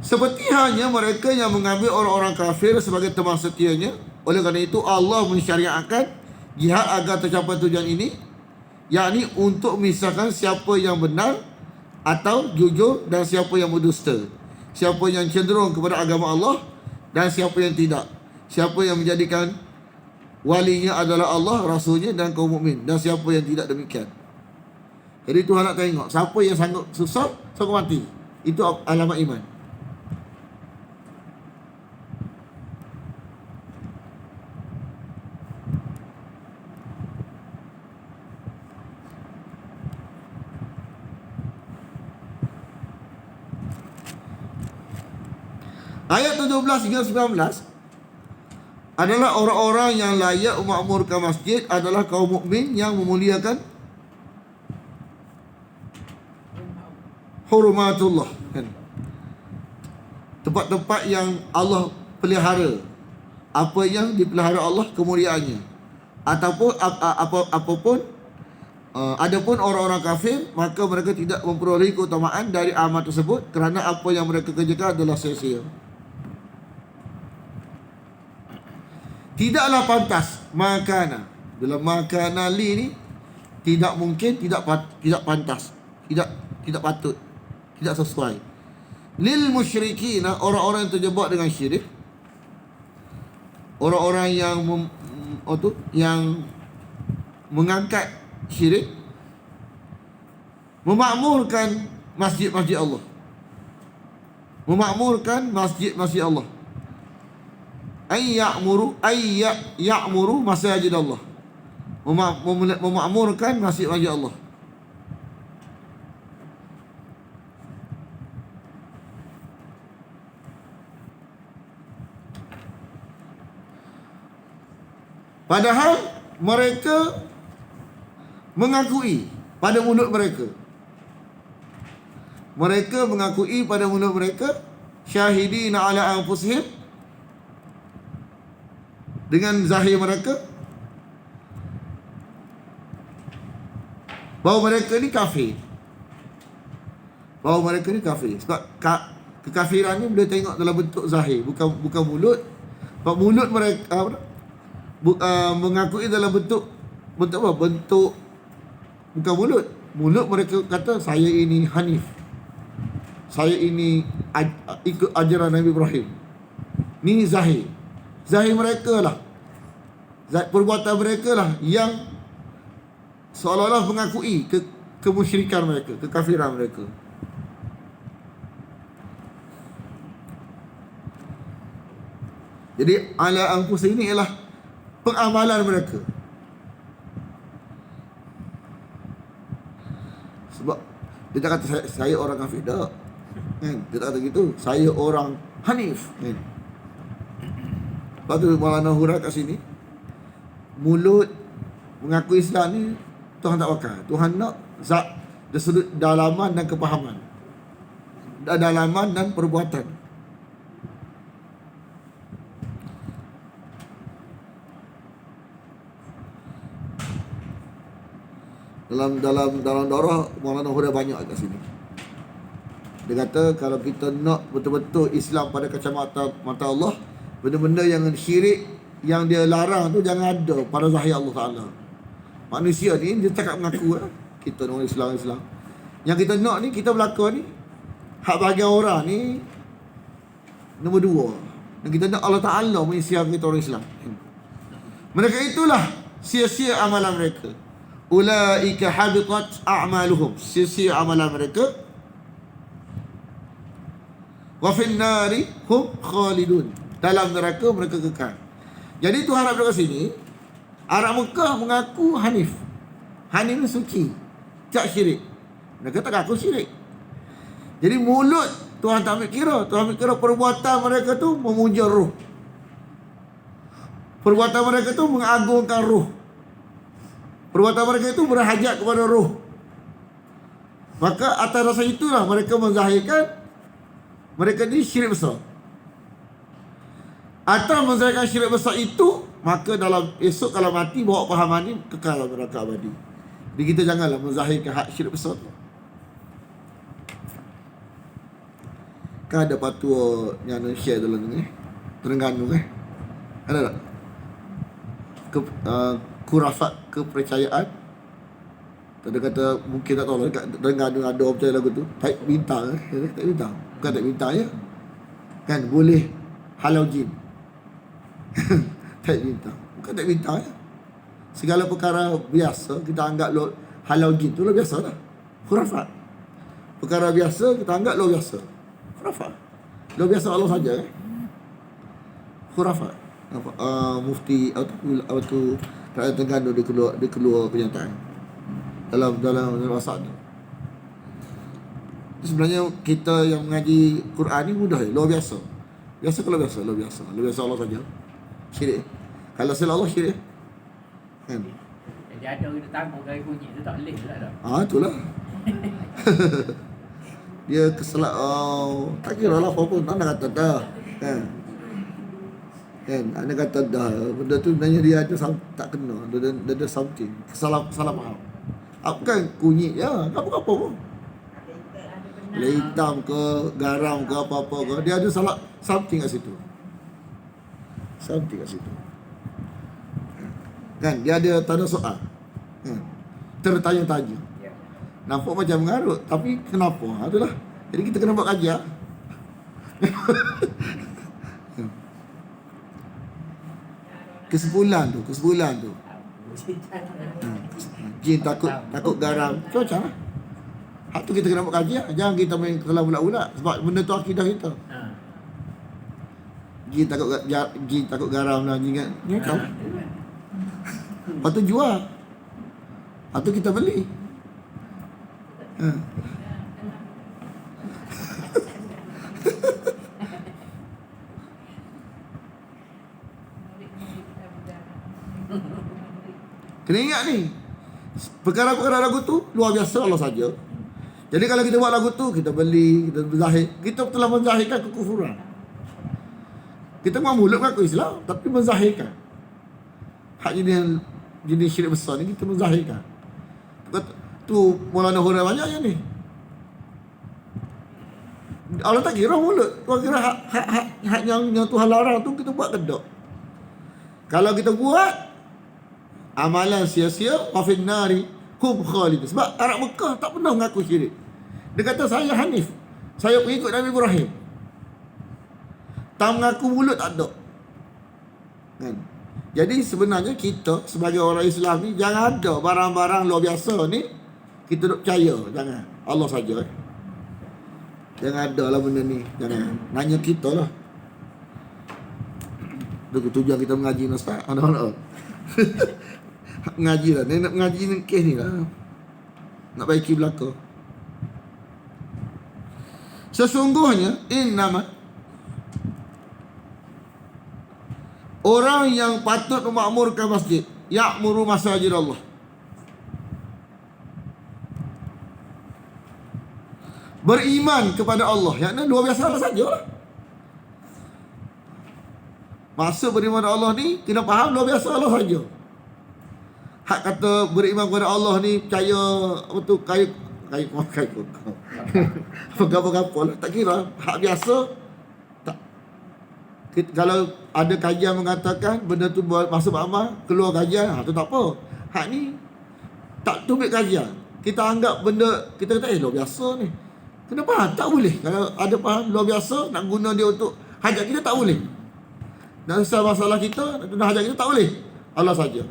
A: Seperti hanya mereka yang mengambil orang-orang kafir sebagai teman setianya. Oleh kerana itu Allah mensyariatkan jihad agar tercapai tujuan ini, yakni untuk memisahkan siapa yang benar atau jujur dan siapa yang berdusta, siapa yang cenderung kepada agama Allah dan siapa yang tidak, siapa yang menjadikan walinya adalah Allah, Rasulnya dan kaum mukmin, dan siapa yang tidak demikian. Jadi Tuhan nak tengok siapa yang sanggup susah, sanggup mati. Itu alamat iman. Ayat 17 hingga 19 adalah orang-orang yang layak memakmurkan masjid adalah kaum mukmin yang memuliakan hurumatullah, kan? Tempat-tempat yang Allah pelihara, apa yang dipelihara Allah kemuliaannya. Ataupun apapun adapun orang-orang kafir, maka mereka tidak memperoleh keutamaan dari amal tersebut kerana apa yang mereka kerjakan adalah sia-sia. Tidaklah pantas makana. Bila makana li ni tidak mungkin, tidak pantas, tidak patut, tidak sesuai. Lil musyrikin, orang-orang yang terjebak dengan syirik, orang-orang yang mengangkat syirik, memakmurkan masjid-masjid Allah. Memakmurkan masjid-masjid Allah. Ya'muru masajid Allah. Memakmurkan masjid-masjid Allah. Padahal mereka mengakui pada mulut mereka. Mereka mengakui pada mulut mereka, syahidina ala anfusihim, dengan zahir mereka, bahawa mereka ni kafir. Bahawa mereka ni kafir. Sebab kekafiran ni boleh tengok dalam bentuk zahir, bukan mulut. Sebab mulut mereka mengakui dalam bentuk apa? Bentuk bukan mulut. Mulut mereka kata saya ini Hanif, saya ini ikut ajaran Nabi Ibrahim. Ni zahir. Zahir mereka lah, perbuatan mereka lah yang seolah-olah mengakui kemusyrikan mereka, kekafiran mereka. Jadi ala anfus ini ialah pengamalan mereka. Sebab dia tak kata saya orang kafir, tak, kan? Dia tak kata gitu, saya orang Hanif, kan? Lepas tu Maulana Hura kat sini, mulut mengaku Islam ni Tuhan tak pakai. Tuhan nak zat dari sudut dalaman dan kepahaman, dalaman dan perbuatan. Dalam darah Maulana Hura banyak kat sini. Dia kata kalau kita nak betul-betul Islam pada kacamata mata Allah, benda-benda yang syirik yang dia larang tu jangan ada pada zahir Allah Ta'ala. Manusia ni dia cakap mengaku kita orang Islam. Yang kita nak ni, kita berlakon ni, hak bahagian orang ni nombor 2. Dan kita nak Allah Ta'ala mengisyarat kita orang Islam. Mereka itulah sia-sia amalan mereka. Ulaika habitat a'maluhum, sia-sia amalan mereka. Wa fin nari hum khalidun, dalam neraka mereka kekal. Jadi Tuhan nak berkata sini, Arab Mekah mengaku Hanif. Hanif ni suci, tak syirik. Mereka tak ngaku syirik. Jadi mulut Tuhan tak ambil kira. Tuhan ambil kira perbuatan mereka tu memuja roh. Perbuatan mereka tu mengagungkan roh. Perbuatan mereka itu berhajat kepada roh. Maka atas dasar itulah mereka menzahirkan mereka ni syirik besar. Atas menzahirkan syirik besar itu, maka dalam esok kalau mati bawa pahaman ni kekal dalam neraka abadi. Jadi kita janganlah menzahirkan hak syirik besar tu. Kan ada patua yang share dalam ni, Terengganu ada tak? Kurafat kepercayaan. Tadi kata mungkin tak tahu lah, kat Terengganu ada orang percaya lagu tu taik bintang. Tak bintang, bukan taik bintang ya. Kan boleh halau jin. Taik bintang, bukan taik bintang ya. Segala perkara biasa kita anggap halau jin tu lah biasa lah. Khurafat. Perkara biasa kita anggap luar biasa. Khurafat. Luar biasa Allah saja Khurafat. Mufti apa tu Rakyat Terengganu dia keluar kenyataan dalam WhatsApp tu. Sebenarnya kita yang mengaji Quran ni mudah luar biasa. Luar biasa Allah saja. Syirik. Kalau selain Allah syirik. Kan?
B: Jadi ada orang tamu kali bunyi tu tak boleh lah dah.
A: Itulah. Dia keselak tak kira lah apa pun. Anda kata dah. Kan? Anda kata dah. Benda tu sebenarnya dia ada tak kena. Dia ada something. Salah faham. Bukan kunyit ya. Apa-apa pun. Bila hitam ke, garam ke, apa-apa ke. Dia ada salah something kat situ. Kan? Dia ada tanda soal. Tertanya-tanya. Nampak macam mengarut, tapi kenapa? Itulah. Jadi kita kena buat kajian. Kesimpulan tu. Jin takut garam. Macam lah. Hak tu kita kena buat kajian. Jangan kita main kelam bulat-bulat. Sebab benda tu akidah kita. Jin takut garam lah. Jin macam. Lepas tu jual. Lepas tu kita beli. Kena ingat ni, perkara-perkara lagu tu luar biasa Allah saja. Jadi kalau kita buat lagu tu, kita beli, kita berzahir, kita telah menzahirkan kekufuran. Kita memang mulut mengaku Islam, tapi menzahirkan hak jenis syirik besar ni, kita menzahirkan. Tu Maulana Hura banyak yang ni. Allah tak kira mulut. Tuhan kira hak yang Tuhan larang tu kita buat kedok. Kalau kita buat amalan sia-sia, wafin nari hum khalid. Sebab Arab Mekah tak pernah mengaku syirik. Dia kata saya Hanif, saya pengikut Nabi Ibrahim. Tak mengaku mulut tak ada. Kan? Jadi sebenarnya kita sebagai orang Islam ni jangan ada barang-barang luar biasa ni kita duk percaya. Jangan. Allah saja. Jangan ada lah benda ni. Jangan. Nanya kita lah. Itu tujuan kita mengaji ni Ustaz. Anak-anak. Mengaji lah. Nak mengaji ni kes ni lah. Nak baiki belaka. Sesungguhnya innama orang yang patut memakmurkan masjid, ya'muru masajid Allah. Beriman kepada Allah. Yang ni luar biasa sajalah. Maksud beriman kepada Allah ni, kena faham luar biasa Allah saja. Hak kata beriman kepada Allah ni, percaya apa tu, kayu apa-apa lah. Tak kira. Hak biasa. Tak. Kalau ada kajian mengatakan benda tu masuk amal, keluar kajian, tu tak apa. Hak ni tak tumit kajian. Kita anggap benda, kita kata luar biasa ni. Kenapa? Tak boleh. Kalau ada faham luar biasa, nak guna dia untuk hajat kita, tak boleh. Nak selesai masalah kita, nak guna hajat kita, tak boleh. Allah saja.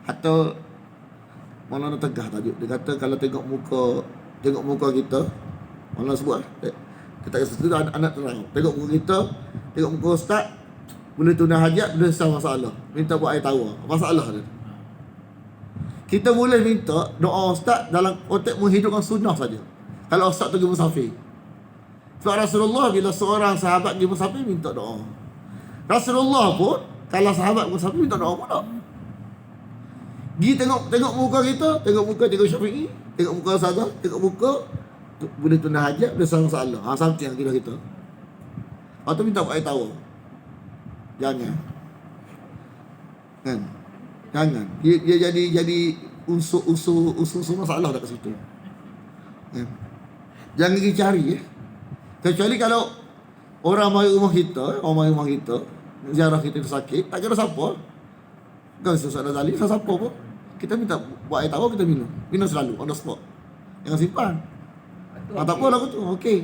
A: Atau Maulana Tegah tajuk. Dia kata kalau tengok muka kita, Maulana sebut kita kata itu anak terang. Tengok muka kita, tengok muka ustaz, boleh tunai hajat, boleh selesai masalah. Minta buat air tawar. Masalah dia. Kita boleh minta doa ustaz dalam konteks menghidupkan sunnah saja. Kalau ustaz tu pergi musafir. Sebab Rasulullah bila seorang sahabat pergi musafir minta doa. Rasulullah pun kalau sahabat musafir minta doa pun tak. Pergi tengok muka kita, tengok Syafi'i, tengok muka Sadah, tengok muka boleh tunai hajat, boleh selesai masalah. Something yang kita. Lepas tu minta buat air tawar. Jangan. Kan? Jangan. Dia jadi unsur masalah kat situ. Kan? Jangan pergi cari Kecuali kalau orang mari rumah kita, ziarah kita tu sakit, tak kira siapa. Kan Ustaz Razali, siapa pun. Kita minta buat air tawar, kita minum. Minum selalu, on the spot. Jangan simpan. Tak apa lah tu, okey.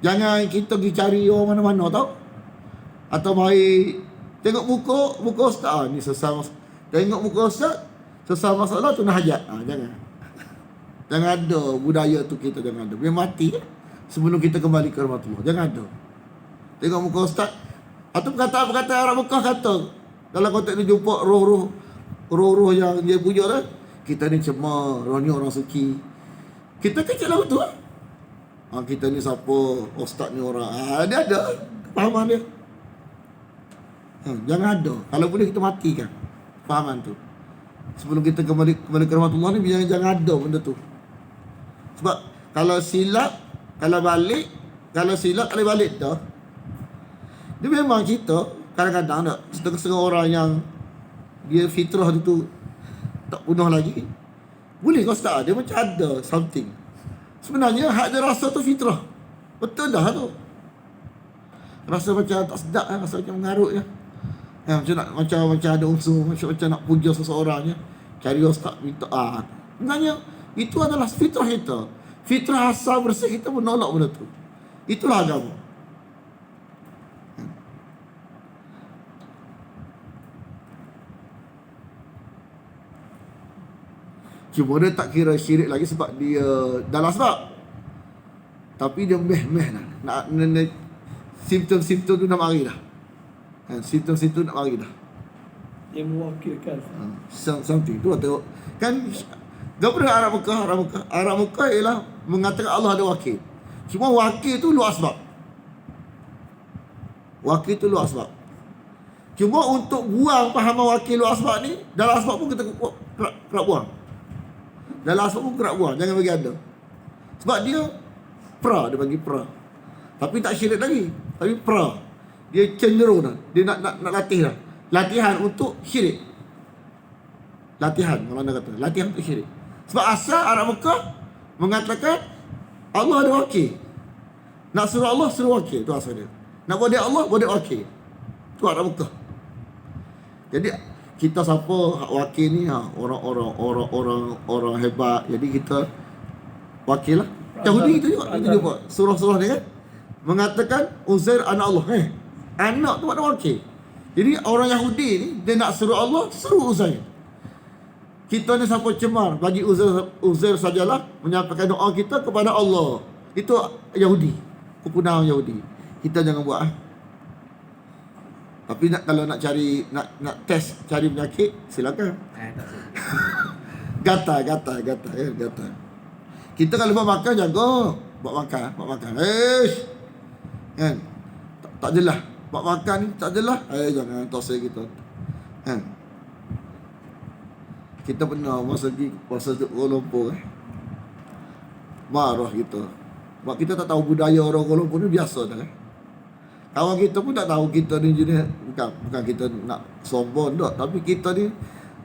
A: Jangan kita pergi cari orang mana-mana tau. Atau mari tengok muka ustaz, ni sesama. Tengok muka ustaz, sesama masalah tu nak hajat. Jangan. Jangan ada budaya tu, kita jangan ada. Biar mati sebelum kita kembali ke rahmatullah. Jangan ada. Tengok muka ustaz. Atau perkataan Arab Mekah kata dalam konteks ni jumpa roh yang dia punya dah. Kita ni cemar, roh ni orang suci. Kita kecil lah betul. Kita ni siapa, ustaz ni orang. Dia ada kepahaman dia. Jangan ada. Kalau boleh kita matikan fahaman tu. Sebelum kita kembali ke rahmatullah ni, jangan ada benda tu. Sebab kalau silap, kalau silap, kalau balik dah. Dia memang kita kadang-kadang tak setengah orang yang dia fitrah tu tak punah lagi. Boleh kau start, dia macam ada something. Sebenarnya hak dia rasa tu fitrah. Betul dah tu. Rasa macam tak sedap, rasa macam mengarut je. Macam ada unsur, macam nak puja seseorang je. Cari ustaz minta sebenarnya itu adalah fitrah kita. Fitrah asal bersih kita menolak benda tu. Itulah agama. Cuma dia tak kira syirik lagi sebab dia dalam sebab. Tapi dia meh nak simptom-simptom tu nak mari dah. Simptom-simptom nak mari dah.
B: Dia mewakilkan
A: Something tu tengok. Kan daripada Arab Mekah ialah mengatakan Allah ada wakil. Cuma wakil tu luar sebab. Cuma untuk buang pahaman wakil luar sebab ni, dalam sebab pun kita kerak buang. Jangan bagi ada. Sebab dia dia bagi tapi tak syirik lagi. Tapi dia cenderung dah. Dia nak latih dah. Latihan untuk syirik. Maulana kata latihan untuk syirik. Sebab asal Arab Mekah mengatakan Allah ada wakil. Nak suruh Allah, suruh wakil. Itu asal dia. Nak bodek Allah, bodek wakil. Itu Arab Mekah. Jadi kita siapa wakil ni, orang hebat. Jadi kita wakil lah. Yahudi itu juga. Itu juga surah-surah ni kan mengatakan Uzair anak Allah. Anak tu ada wakil. Jadi orang Yahudi ni, dia nak suruh Allah, suruh Uzair. Kita ni siapa cemar bagi Uzair sajalah menyampaikan doa kita kepada Allah. Itu Yahudi, kepunahan Yahudi. Kita jangan buat. Tapi kalau nak cari nak test cari penyakit, silakan.
B: tak
A: Gatal. Kita kalau buat makan jaga, buat makan. Kan? Tak jelas. Buat makan ni tak jelas. Jangan tosai kita. Kan? Kita pernah masa tu Kuala Lumpur marah kita. Sebab kita tak tahu budaya orang Kuala Lumpur ni biasa dah. Kawan kita pun tak tahu kita ni jenis bukan kita nak sombong tak, tapi kita ni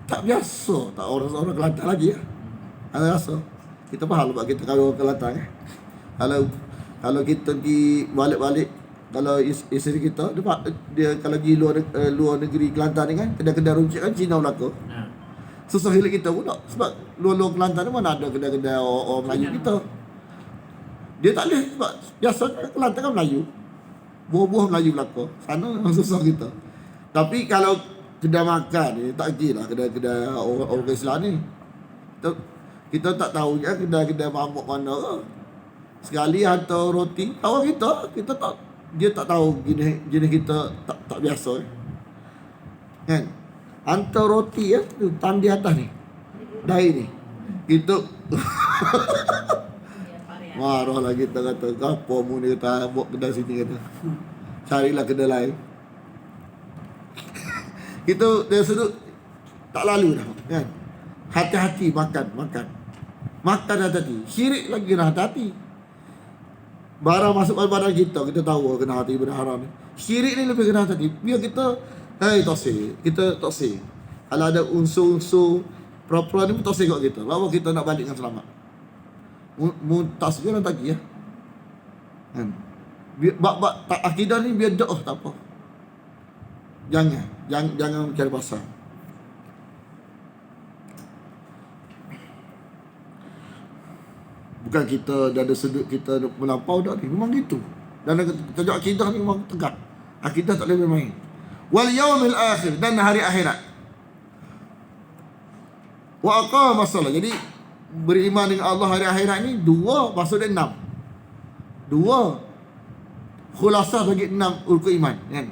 A: tak biasa, tak orang Kelantan lagi Ada rasa. Kita faham sebab kita kalau orang Kelantan Kalau kita pergi balik-balik, kalau isteri kita dia kalau pergi luar negeri Kelantan ni kan, kedai-kedai runcit kan Cina belaka. Susah hilang kita pula sebab luar Kelantan ni mana ada kedai-kedai orang Melayu kita. Dia tak boleh sebab biasa Kelantan kan Melayu. Buah-buah Melayu belaka. Sana memang susah kita. Tapi kalau kedai makan ni, tak kira lah kedai-kedai orang Islam ni. Kita tak tahu je kedai-kedai mabuk mana ke. Sekali hantar roti, kawan kita tak, dia tak tahu jenis kita tak biasa kan. Hantar roti ya, tandi atas ni, dahi ni, kita marah lah kita kata, apa mu ni kata buat kedai sini kata. Carilah kedai lain. Kita dari sudut tak lalu dah kan. Hati-hati makan hati-hati. Syirik lagi kena hati-hati. Barang masuk badan kita tahu kena hati benda haram ni. Syirik ni lebih kena hati-hati. Biar kita kita toksik. Kalau ada unsur-unsur pura-pura ni pun toksik kat kita. Baru kita nak balik dengan selamat. Muntas je lah tadi ya. Kan? Bab akidah ni biar doa tak apa. Jangan cari pasal. Bukan kita dah ada sudut kita melampau dah ni. Memang gitu. Dan tajuk akidah ni memang tegak. Akidah tak boleh main. Wal yaumil akhir, dan hari akhirat. Wa aqama salat. Jadi beriman dengan Allah hari akhirat ni 2 maksud dia 6. 2 khulasah bagi 6 rukun iman kan.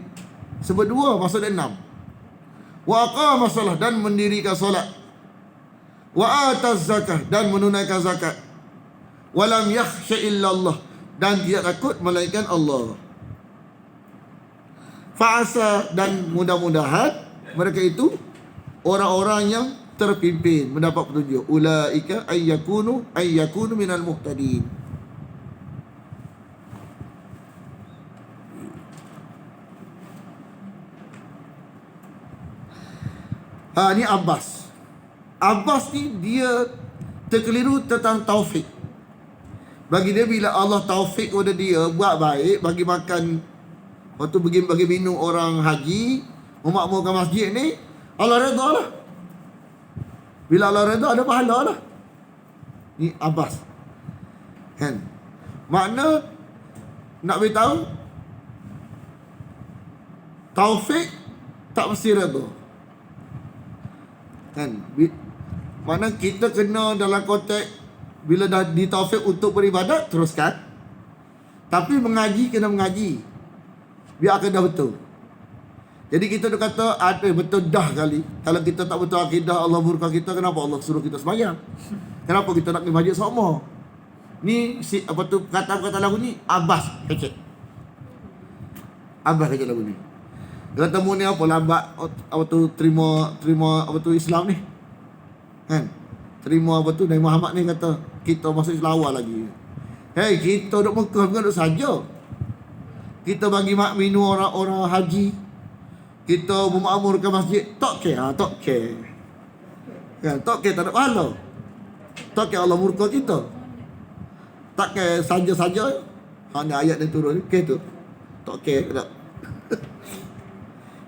A: Sebab 2 maksud dia 6. Wa aqama salat, dan mendirikan solat. Wa ataz zakah, dan menunaikan zakat. Walam yakhsha illa Allah, dan tidak takut melainkan Allah. Fa'asa, dan mudah-mudahan mereka itu orang-orang yang terpimpin, mendapat petunjuk. Ulaika ayyakunu minal muhtadin. Ni Abbas. Abbas ni dia terkeliru tentang taufik. Bagi dia bila Allah taufik kepada dia buat baik, bagi makan, waktu bagi minum orang haji, memakmurkan masjid ni, Allah redha lah. Bila Allah redha ada pahala lah. Ni Abbas kan. Makna nak beritahu taufik tak mesti redha kan. Makna kita kena dalam konteks bila dah ditaufik untuk beribadat, teruskan. Tapi mengaji kena mengaji, biar akidah betul. Jadi kita dah kata ada betul dah kali. Kalau kita tak betul akidah, Allah murka kita, kenapa Allah suruh kita sembahyang? Kenapa kita nak pergi masjid sama? Ni kata-kata lagu ni Abbas kecek. Abbas kecek lagu ni. Dia kata mu ni apa lambat terima Islam ni. Kan? Terima Nabi Muhammad ni kata kita masuk Islam awal lagi. Hei, kita duduk Mekah bukan duduk saja. Kita bagi minum orang-orang haji. Kita memakmurkan masjid. Tak care. Kan, tak care tak ada pahala. Tak care Allah murka kita. Tak care saja-saja. Hanya ayat yang turun ni, tu. Tak care tak.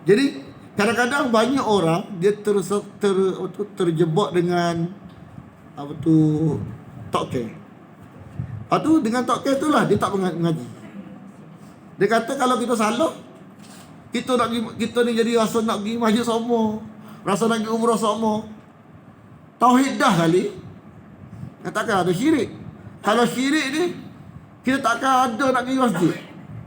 A: Jadi kadang-kadang banyak orang dia terjebak dengan tak care. Lepas tu dengan tak care itulah dia tak mengaji. Dia kata kalau kita salah, kita ni jadi rasa nak pergi masjid sama, rasa nak pergi umrah sama. Tauhid dah kali. Takkan ada syirik. Kalau syirik ni, kita takkan ada nak pergi masjid.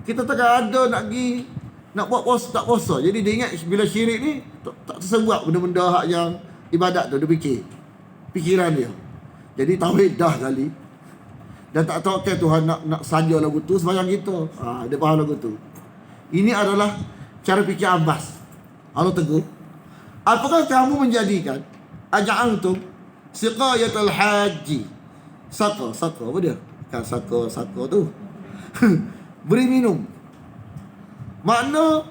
A: Kita takkan ada nak pergi nak buat puasa, tak puasa. Jadi dia ingat bila syirik ni tak tersebuat benda-benda hak yang ibadat tu, dia fikir. Fikiran dia. Jadi tauhid dah kali. Dan tak tahu Tuhan nak saja lagu tu sembahyang kita. Dia faham lagu tu. Ini adalah cara fikir Abbas. Allah tegur, apakah kamu menjadikan aja'antum siqayatul haji, saka apa dia? Kan saka tu beri minum. Makna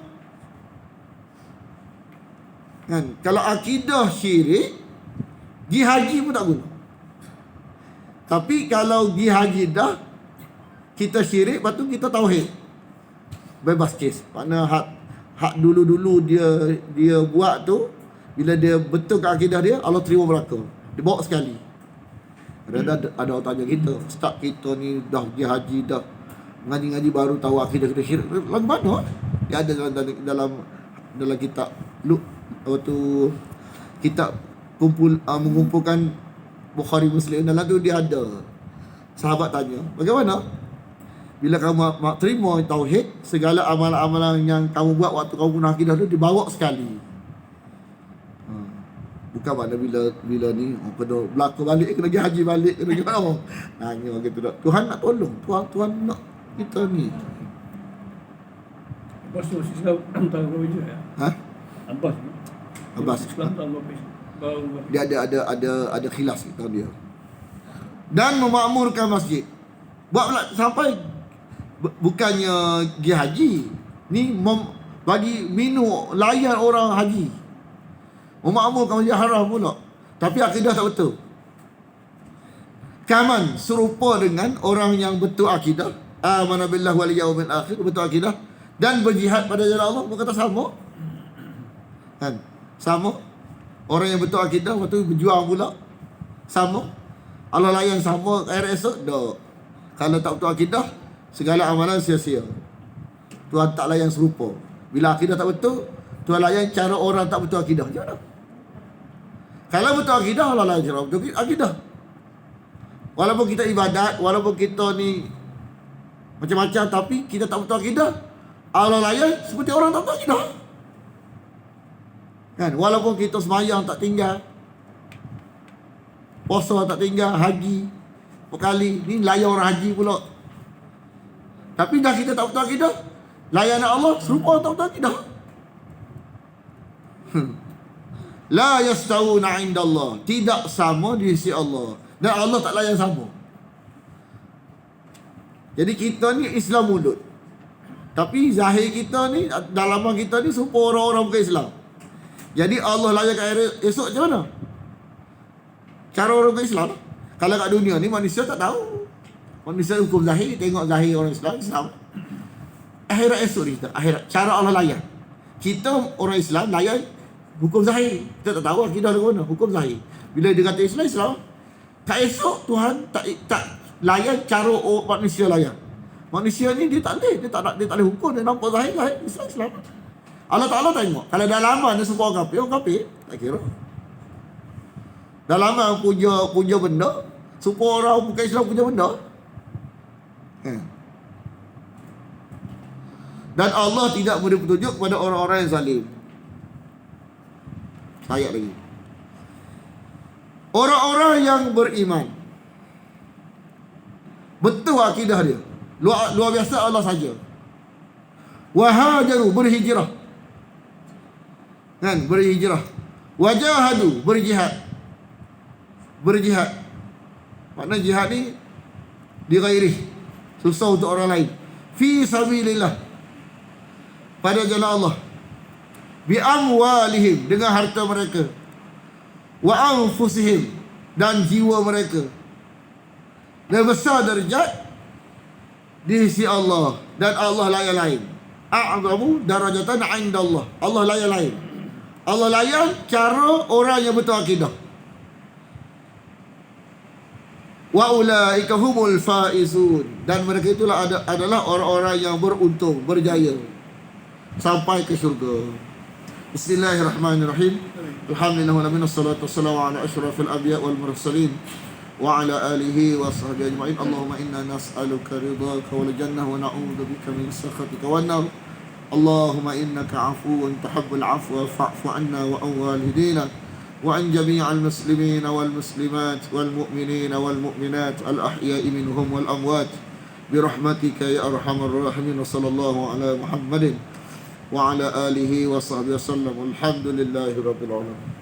A: kan, kalau akidah syirik, pergi haji pun tak guna. Tapi kalau pergi haji dah, kita syirik, lepas tu kita tauhid, bebas kes. Makna hak dulu-dulu dia buat tu, bila dia betul ke akidah dia, Allah terima belaka. Dia bawa sekali. Ada orang tanya kita, Ustaz kita ni dah pergi haji dah, ngaji-ngaji baru tahu akidah kita syirik. Lagu mana? Dia ada dalam kitab waktu kitab mengumpulkan Bukhari Muslim, dalam tu dia ada sahabat tanya, bagaimana bila kamu terima tauhid, segala amalan-amalan yang kamu buat waktu kamu guna akidah tu dibawa sekali. Bukan mana bila ni kena belaka balik, kena pergi haji balik, kena pergi mana. Nanya gitu tak. Tuhan nak tolong, Tuhan nak kita ni.
B: Abbas tu Islam tahun berapa je ya?
A: Ha?
B: Abbas Islam tahun berapa?
A: Dia ada khilaf kita dia. Dan memakmurkan masjid. Buat pula sampai bukannya pergi haji, ni bagi minum layan orang haji. Memakmurkan masjid haram pula. Tapi akidah tak betul. Kaman serupa dengan orang yang betul akidah, amana billah wal yaumil akhir, betul akidah dan berjihad pada jalan Allah, berkata sama. Kan? Sama. Orang yang betul akidah waktu berjuang pula sama. Allah layan sama air esok dak. Kalau tak betul akidah, segala amalan sia-sia. Tuhan tak layan serupa. Bila akidah tak betul, Tuhan layan cara orang tak betul akidah. Jangan. Kalau betul akidah, Allah layan cara betul akidah. Walaupun kita ibadat, walaupun kita ni macam-macam, tapi kita tak betul akidah, Allah layan seperti orang tak betul akidah. Kan? Walaupun kita semayang tak tinggal, puasa tak tinggal, haji berkali, ni layan orang haji pula. Tapi dah kita tak betul akidah, layanan Allah serupa tak betul akidah. La yastawuna indallah, tidak sama di sisi Allah, dan Allah tak layan sama. Jadi kita ni Islam mulut, tapi zahir kita ni, dalaman kita ni serupa orang-orang bukan Islam. Jadi Allah layan kat akhir esok macam mana? Cara orang bukan Islam. Kalau kat dunia ni manusia tak tahu. Manusia hukum zahir, tengok zahir orang Islam. Akhirat esok ni kita, akhirat cara Allah layan. Kita orang Islam layan hukum zahir. Kita tak tahu akidah ke mana, hukum zahir. Bila dia kata Islam, kat esok Tuhan tak layan cara manusia layan. Manusia ni dia tak boleh hukum, dia nampak zahir Islam. Allah Ta'ala tengok. Kalau dalaman dia semua orang kafir, tak kira. Dalaman punya benda, semua orang bukan Islam punya benda. Dan Allah tidak beri petunjuk kepada orang-orang yang zalim. Ayat lagi. Orang-orang yang beriman, betul akidah dia, luar biasa Allah saja. Wahajaru, berhijrah. Kan, berhijrah. Wajahadu, berjihad. Makna jihad ni di ghairi, susah untuk orang lain. Fi sabilillah, pada jalan Allah. Bi amwalihim, dengan harta mereka. Wa anfusihim, dan jiwa mereka. Dan besar darjat di sisi Allah, dan Allah lain-lain. A'zamu darajatan 'inda Allah. Allah lain-lain. Allah layan cara orang yang betul akidah. Wa ulaika humul faizun, dan mereka itulah adalah orang-orang yang beruntung, berjaya sampai ke syurga. Bismillahirrahmanirrahim. Alhamdulillah wa salatu wassalamu ala asyrafil anbiya wal mursalin wa ala alihi wa sahbihi ajma'in. Allahumma inna nas'aluka ridhaka wal jannah wa na'udzu bika min sakhatika wan nar. اللهم إنك عفو تحب العفو فاعف عنا وعن والدينا وعن جميع المسلمين والمسلمات والمؤمنين والمؤمنات الأحياء منهم والأموات برحمتك يا أرحم الراحمين. وصلى الله على محمد وعلى آله وصحبه وسلم. الحمد لله رب العالمين.